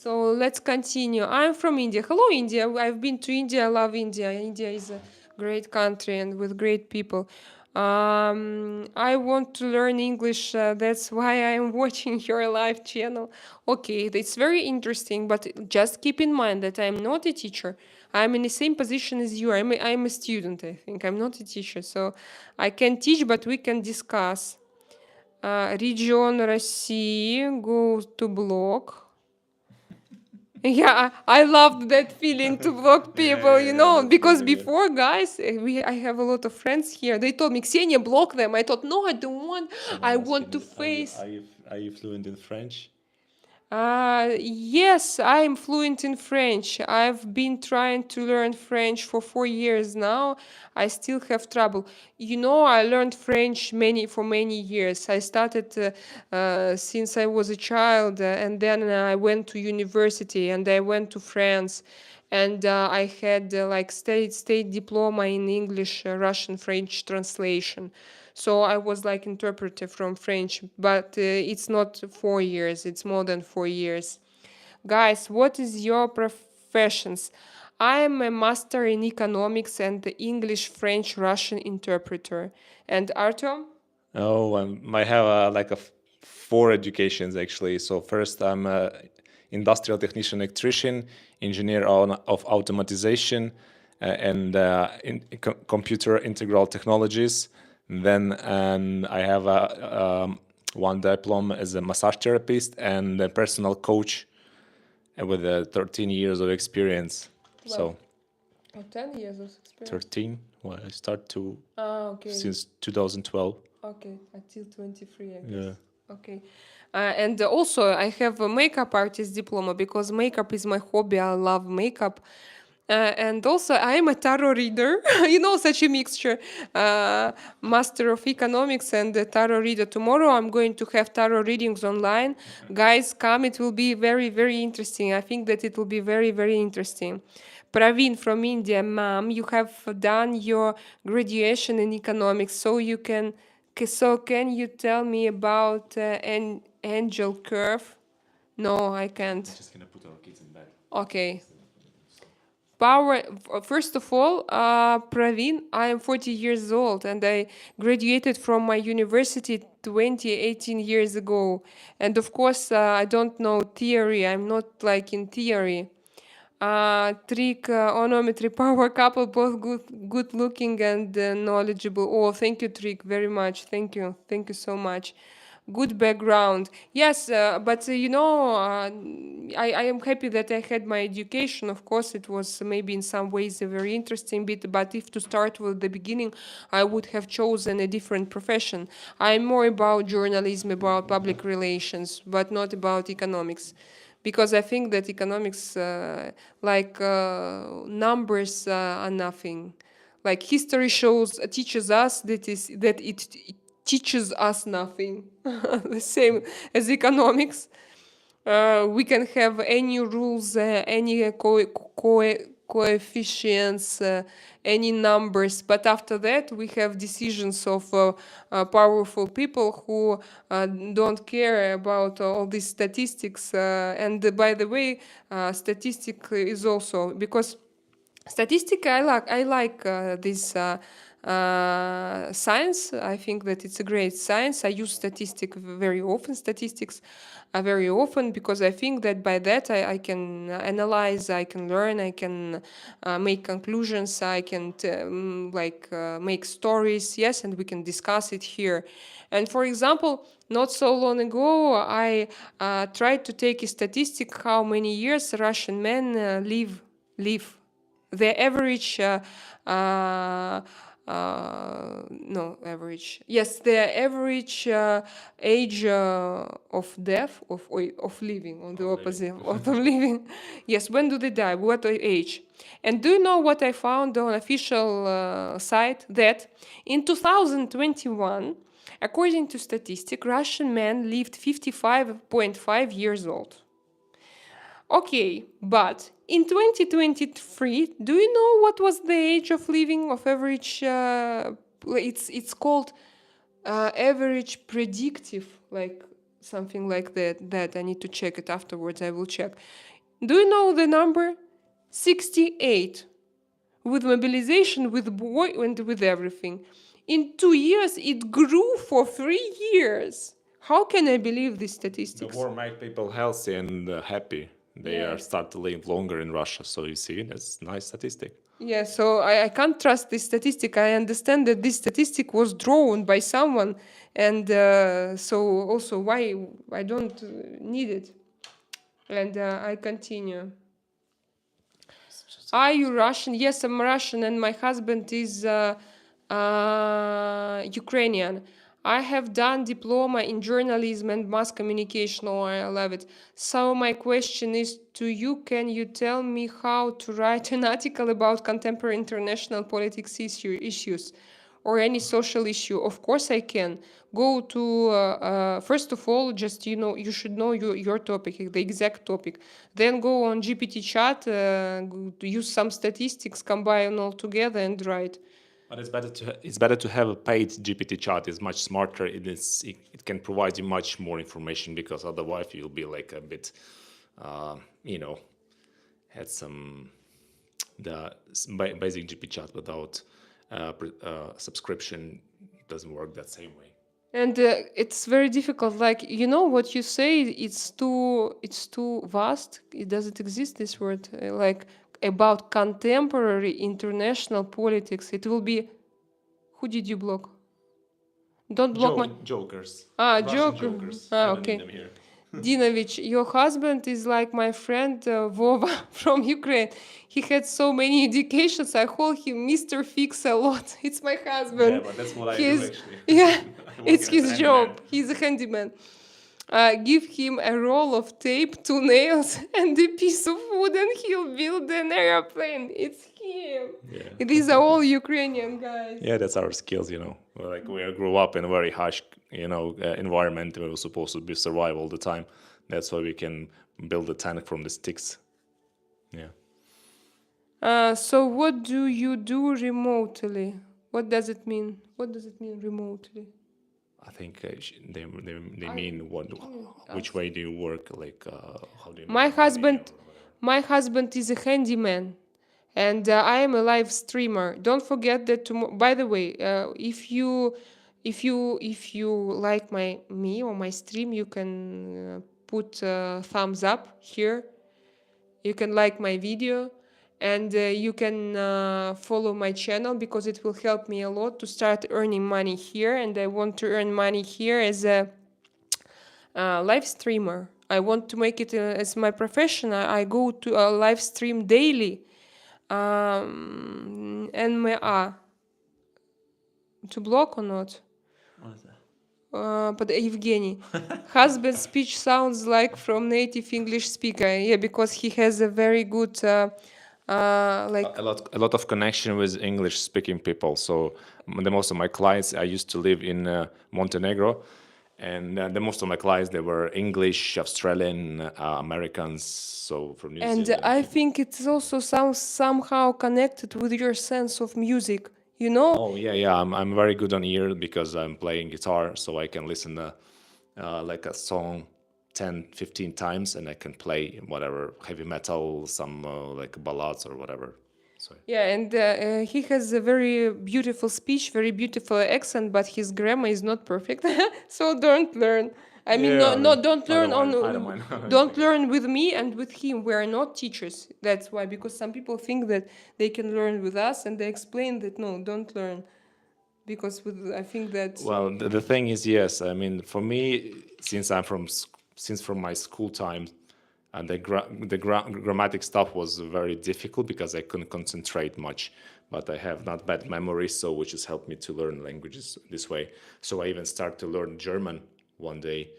So let's continue. I'm from India. Hello, India. I've been to India. I love India. India is a great country and with great people. I want to learn English. That's why I'm watching your live channel. Okay, it's very interesting, but just keep in mind that I'm not a teacher. I'm in the same position as you. I'm a student, I think. I'm not a teacher, so I can teach, but we can discuss. Region России, go to blog. Yeah, I loved that feeling to block people, That's because good. before, guys, I have a lot of friends here. They told me, Ksenia, block them. I thought, no, I don't want. I I'm want to asking, face. are you fluent in French? Yes, I'm fluent in French. I've been trying to learn French for 4 years now. I still have trouble. I learned French for many years. I started since I was a child, and then I went to university, and I went to France, and I had like state diploma in English, Russian, French translation. So I was like interpreter from French, but it's not 4 years, it's more than 4 years. Guys, what is your professions? I am a master in economics and the English, French, Russian interpreter. And Artyom? Oh, I have like four educations actually. So first, I'm a industrial technician, electrician, engineer of automatization, and computer integral technologies. Then I have one diploma as a massage therapist and a personal coach with 13 years of experience. So 10 years of experience. 13. Well, I start to Okay. since 2012. Okay, until 23, I guess. Yeah. Okay. And also, I have a makeup artist diploma because makeup is my hobby. I love makeup. And also, I am a tarot reader. Such a mixture. Master of economics and a tarot reader. Tomorrow, I'm going to have tarot readings online. Guys, come. It will be very, very interesting. I think that it will be very, very interesting. Praveen from India, ma'am, you have done your graduation in economics, so can you tell me about an angel curve? No, I can't. Just gonna put our kids in bed. Okay. First of all, Praveen, I am 40 years old and I graduated from my university 18 years ago. And of course, I don't know theory. I'm not like in theory. Trick, onometry, power couple, both good looking and knowledgeable. Oh, thank you, Trick, very much. Thank you so much. Good background. Yes, but I am happy that I had my education. Of course, it was maybe in some ways a very interesting bit, but if to start with the beginning, I would have chosen a different profession. I'm more about journalism, about public relations, but not about economics. Because I think that economics, numbers, are nothing. Like history teaches us that it teaches us nothing. The same as economics. We can have any rules, any coefficients, any numbers, but after that we have decisions of powerful people who don't care about all these statistics. And by the way, statistic is also because statistic, I like this science. I think that it's a great science. I use statistics very often because I think that by that I can analyze, I can learn, I can make conclusions, I can make stories, yes, and we can discuss it here. And for example, not so long ago, I tried to take a statistic how many years Russian men live. The average, no, average. Yes, the average age of death, of living, on the opposite, of living. Yes, when do they die? What age? And do you know what I found on official site? That in 2021, according to statistics, Russian men lived 55.5 years old. Okay, but in 2023, do you know what was the age of living of average? It's called average predictive, like something like that. That I need to check it afterwards. I will check. Do you know the number? 68. With mobilization, with boy, and with everything. In 2 years, it grew for 3 years. How can I believe these The statistics? war make people healthy and happy. They are Yes. start to live longer in Russia. So you see, that's a nice statistic. Yeah, so I can't trust this statistic. I understand that this statistic was drawn by someone, and so also why I don't need it. And I continue. Are you Russian? Yes, I'm Russian, and my husband is Ukrainian. I have done diploma in journalism and mass communication. Oh, I love it. So my question is to you: can you tell me how to write an article about contemporary international politics issues? Or any social issue? Of course I can. Go to, first of all, just, you should know your topic, the exact topic. Then go on GPT chat, use some statistics, combine all together and write. But it's better to have a paid GPT chat. It's much smarter. It can provide you much more information, because otherwise you'll be like a bit, had some the basic GPT chat without subscription doesn't work that same way. And it's very difficult. Like, what you say, it's too vast. It doesn't exist, this word. Like, about contemporary international politics. It will be, who did you block? Don't block my... Jokers. Russian Joker. jokers. I don't Okay. need them here. Dinovich, your husband is like my friend Vova from Ukraine. He had so many educations. I call him Mr. Fix a lot. It's my husband. Yeah, but that's what I He's, do actually. Yeah, I it's work as a his job. handyman. He's a handyman. Give him a roll of tape, 2 nails, and a piece of wood, and he'll build an airplane. It's him. Yeah. These are all Ukrainian guys. Yeah, that's our skills, Like we grew up in a very harsh, environment. We were supposed to be survive all the time. That's why we can build a tank from the sticks. Yeah. So what do you do remotely? What does it mean? What does it mean remotely? I think they mean which way do you work? Like how do you? My husband is a handyman, and I am a live streamer. Don't forget that tomorrow. By the way, if you like me or my stream, you can put thumbs up here. You can like my video, and you can follow my channel, because it will help me a lot to start earning money here. And I want to earn money here as a live streamer. I want to make it as my profession. I go to a live stream daily. NMA. To block or not? What is that? But Evgeny, husband's speech sounds like from native English speaker. Yeah, because he has a very good, like... A lot of connection with English speaking people. So the most of my clients, I used to live in Montenegro, and the most of my clients, they were English, Australian, Americans, so from New Zealand. And I think it's also somehow connected with your sense of music. You know? Oh yeah. I'm very good on ear because I'm playing guitar, so I can listen to like a song 10, 15 times, and I can play whatever heavy metal, some like ballads or whatever. So Yeah, and he has a very beautiful speech, very beautiful accent, but his grammar is not perfect. So don't learn. I mean, Yeah, no, I mean, don't I learn don't on. mind, I don't mind. Don't learn with me and with him. We are not teachers. That's why, because some people think that they can learn with us, and they explain that no, don't learn, because I think that. Well, the thing is, yes. I mean, for me, since from my school time, and the grammatic stuff was very difficult because I couldn't concentrate much. But I have not bad memory, so which has helped me to learn languages this way. So I even start to learn German one day.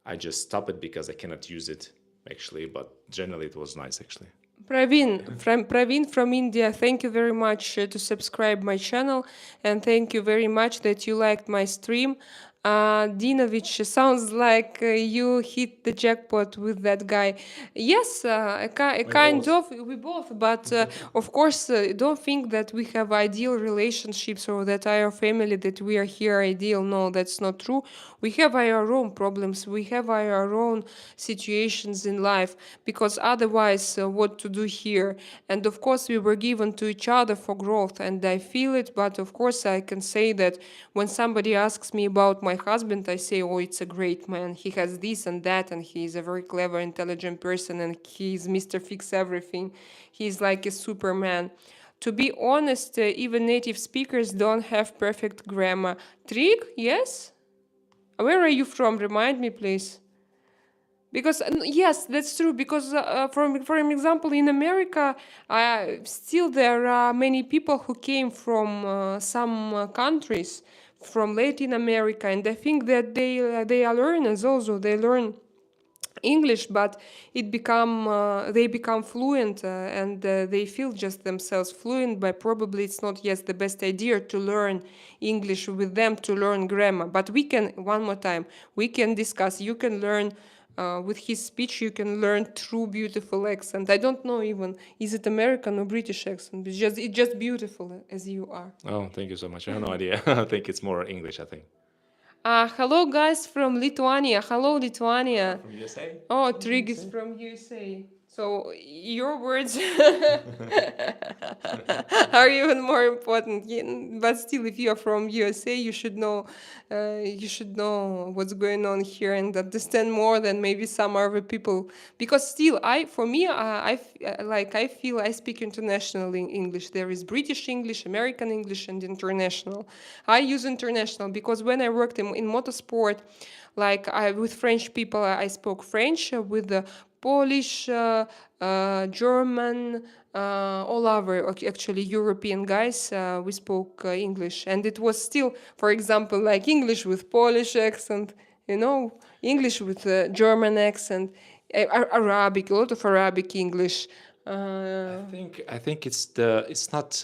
I just stopped it because I cannot use it actually, but generally it was nice actually. Praveen from India, thank you very much to subscribe my channel, and thank you very much that you liked my stream. Dinovich, sounds like you hit the jackpot with that guy. Yes, a kind of, we both, but of course, don't think that we have ideal relationships or that our family, that we are here ideal. No, that's not true. We have our own problems, we have our own situations in life, because otherwise, what to do here? And of course, we were given to each other for growth, and I feel it, but of course, I can say that when somebody asks me about my husband, I say, oh, it's a great man. He has this and that, and he's a very clever, intelligent person, and he's Mr. Fix Everything. He's like a Superman. To be honest, even native speakers don't have perfect grammar. Trig, yes? Where are you from? Remind me, please. Because yes, that's true. Because for example, in America, still there are many people who came from some countries from Latin America, and I think that they are learners also. They learn English, but they become fluent, and they feel just themselves fluent. But probably it's not yet the best idea to learn English with them, to learn grammar. But we can, one more time, we can discuss. You can learn with his speech. You can learn true beautiful accent. I don't know even is it American or British accent. It's just beautiful as you are. Oh, thank you so much. I have no idea. I think it's more English, I think. Hello, guys from Lithuania. Hello, Lithuania. From USA? Oh, Trig is from USA. So your words are even more important. But still, if you are from USA, you should know what's going on here and understand more than maybe some other people. Because still, for me, I feel I speak international English. There is British English, American English, and international. I use international because when I worked in motorsport, like with French people, I spoke French. With the Polish, German, all over actually European guys, we spoke English, and it was still, for example, like English with Polish accent, English with German accent, Arabic, a lot of Arabic English. I think it's not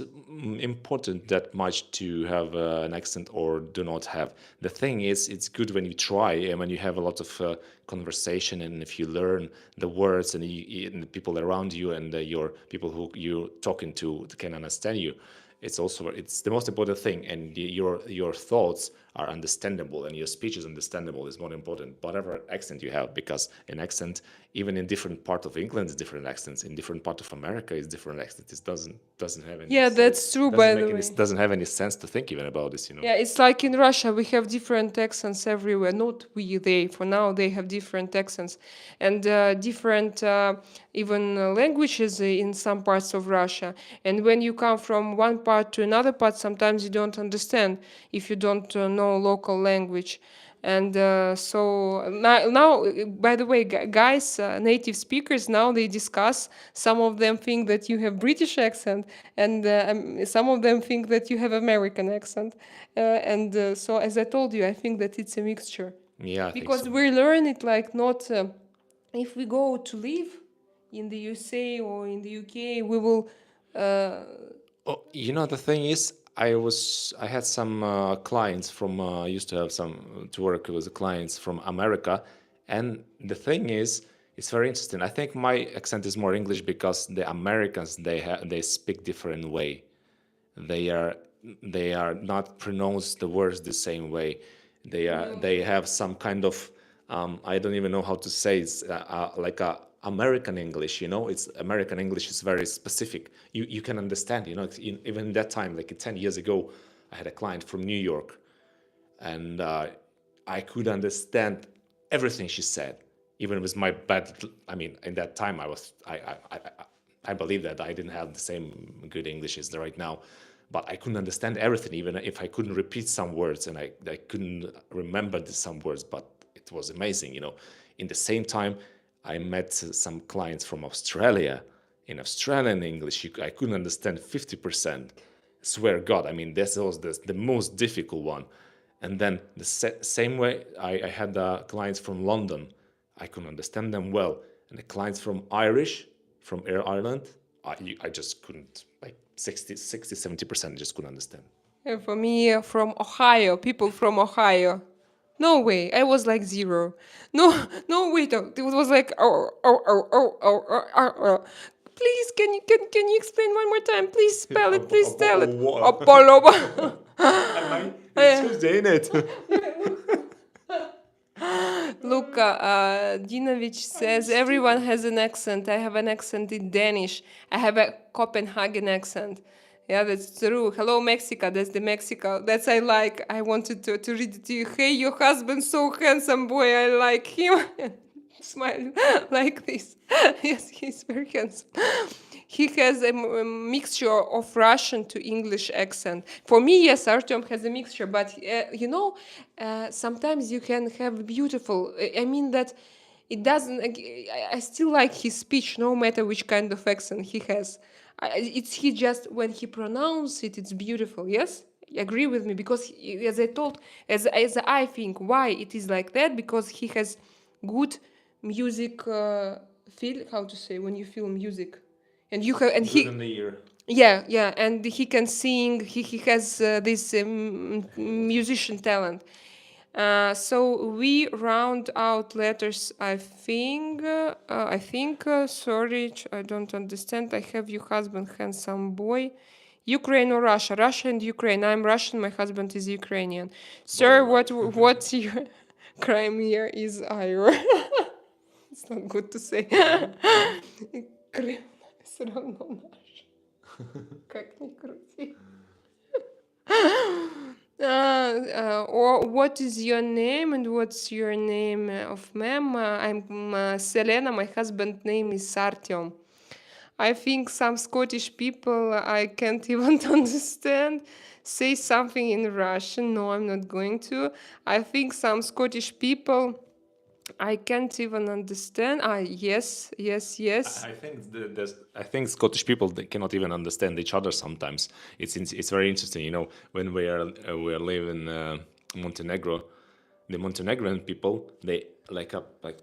important that much to have an accent or do not have. The thing is, it's good when you try and when you have a lot of conversation, and if you learn the words, and the people around you, and your people who you're talking to can understand you. It's the most important thing, and your thoughts are understandable, and your speech is understandable is more important, whatever accent you have, because an accent, even in different part of England, is different accents. In different part of America, is different accents. It doesn't have any. Yeah, that's true, by the way. Doesn't have any sense to think even about this. Yeah, it's like in Russia, we have different accents everywhere. Not we, they. For now, they have different accents and different even languages in some parts of Russia. And when you come from one part to another part, sometimes you don't understand if you don't know local language. And so now, by the way, guys, native speakers, now they discuss. Some of them think that you have British accent, and some of them think that you have American accent. And so, as I told you, I think that it's a mixture. Yeah, I think Because so. we learn it like not if we go to live in the USA or in the UK, we will. Oh, the thing is, I had some clients from used to have some to work with clients from America, and the thing is, it's very interesting. I think my accent is more English because the Americans they speak different way. They are they are not pronounce the words the same way. They have some kind of I don't even know how to say it's like a American English. It's American English is very specific. You can understand. Even in that time, like 10 years ago, I had a client from New York, and I could understand everything she said, even with my bad. I mean, in that time, I believe that I didn't have the same good English as right now, but I couldn't understand everything, even if I couldn't repeat some words and I couldn't remember some words. But it was amazing. In the same time, I met some clients from Australia. In Australian English, I couldn't understand 50%. Swear God, I mean, this was the most difficult one. And then the same way, I had clients from London. I couldn't understand them well. And the clients from Ireland, I just couldn't, like 60, 70% just couldn't understand. For me, from Ohio, people from Ohio. No way. I was like 0. No, no, wait. It was like oh. Please, can you explain one more time? Please spell it. Please tell it. Apollo. It's Tuesday, ain't it? Luka Dinovich says everyone has an accent. I have an accent in Danish. I have a Copenhagen accent. Yeah, that's true. Hello, Mexico. That's the Mexico. That's I like. I wanted to read it to you. Hey, your husband so handsome, boy. I like him. Smile like this. Yes, he's very handsome. He has a mixture of Russian to English accent. For me, yes, Artyom has a mixture, but sometimes you can have beautiful. I mean that it doesn't. I still like his speech, no matter which kind of accent he has. It's he just when he pronounces it, it's beautiful. Yes, agree with me because as I told, as I think why it is like that because he has good music feel. How to say when you feel music and you have and Good he in the ear. yeah and he can sing he has this musician talent so we round out letters I think sorry I don't understand I have your husband handsome boy Ukraine or Russia and Ukraine I'm Russian my husband is Ukrainian sir what's your crime here is Iowa. It's not good to say. Крым все равно наш. Как ни крути. Or what is your name and what's your name of ma'am? I'm Selena. My husband's name is Artyom. I think some Scottish people I can't even understand. Say something in Russian. No, I'm not going to. I think some Scottish people I can't even understand. Yes. I think Scottish people they cannot even understand each other sometimes. It's very interesting, you know, when we are living in Montenegro, the Montenegrin people they like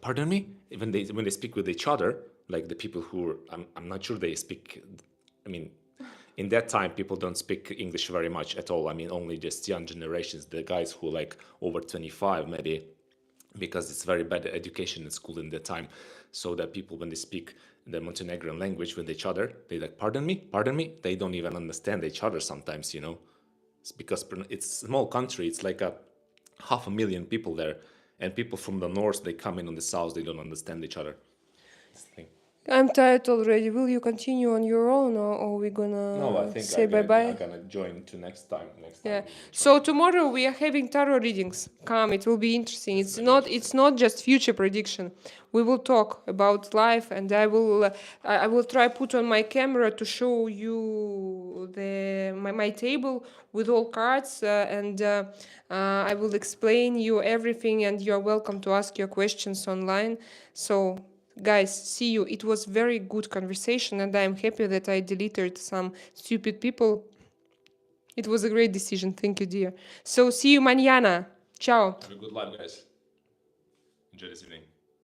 pardon me when they speak with each other like the people who I'm not sure they speak. I mean, in that time people don't speak English very much at all. I mean, only just young generations, the guys who like over 25 maybe because it's very bad education in school in that time. So that people, when they speak the Montenegrin language with each other, they like, pardon me. They don't even understand each other sometimes, you know. It's because it's a small country. It's like a 500,000 people there, and people from the north they come in on the south. They don't understand each other. It's the thing. I'm tired already. Will you continue on your own or we No, I gonna think say bye-bye? I'm gonna join to next time. Yeah. So tomorrow we are having tarot readings. Come, it will be interesting. It's not just future prediction. We will talk about life, and I will try put on my camera to show you my table with all cards, and I will explain you everything, and you are welcome to ask your questions online. So. Guys, see you. It was very good conversation, and I'm happy that I deleted some stupid people. It was a great decision. Thank you, dear. So see you mañana. Ciao. Have a good life, guys. Enjoy this evening.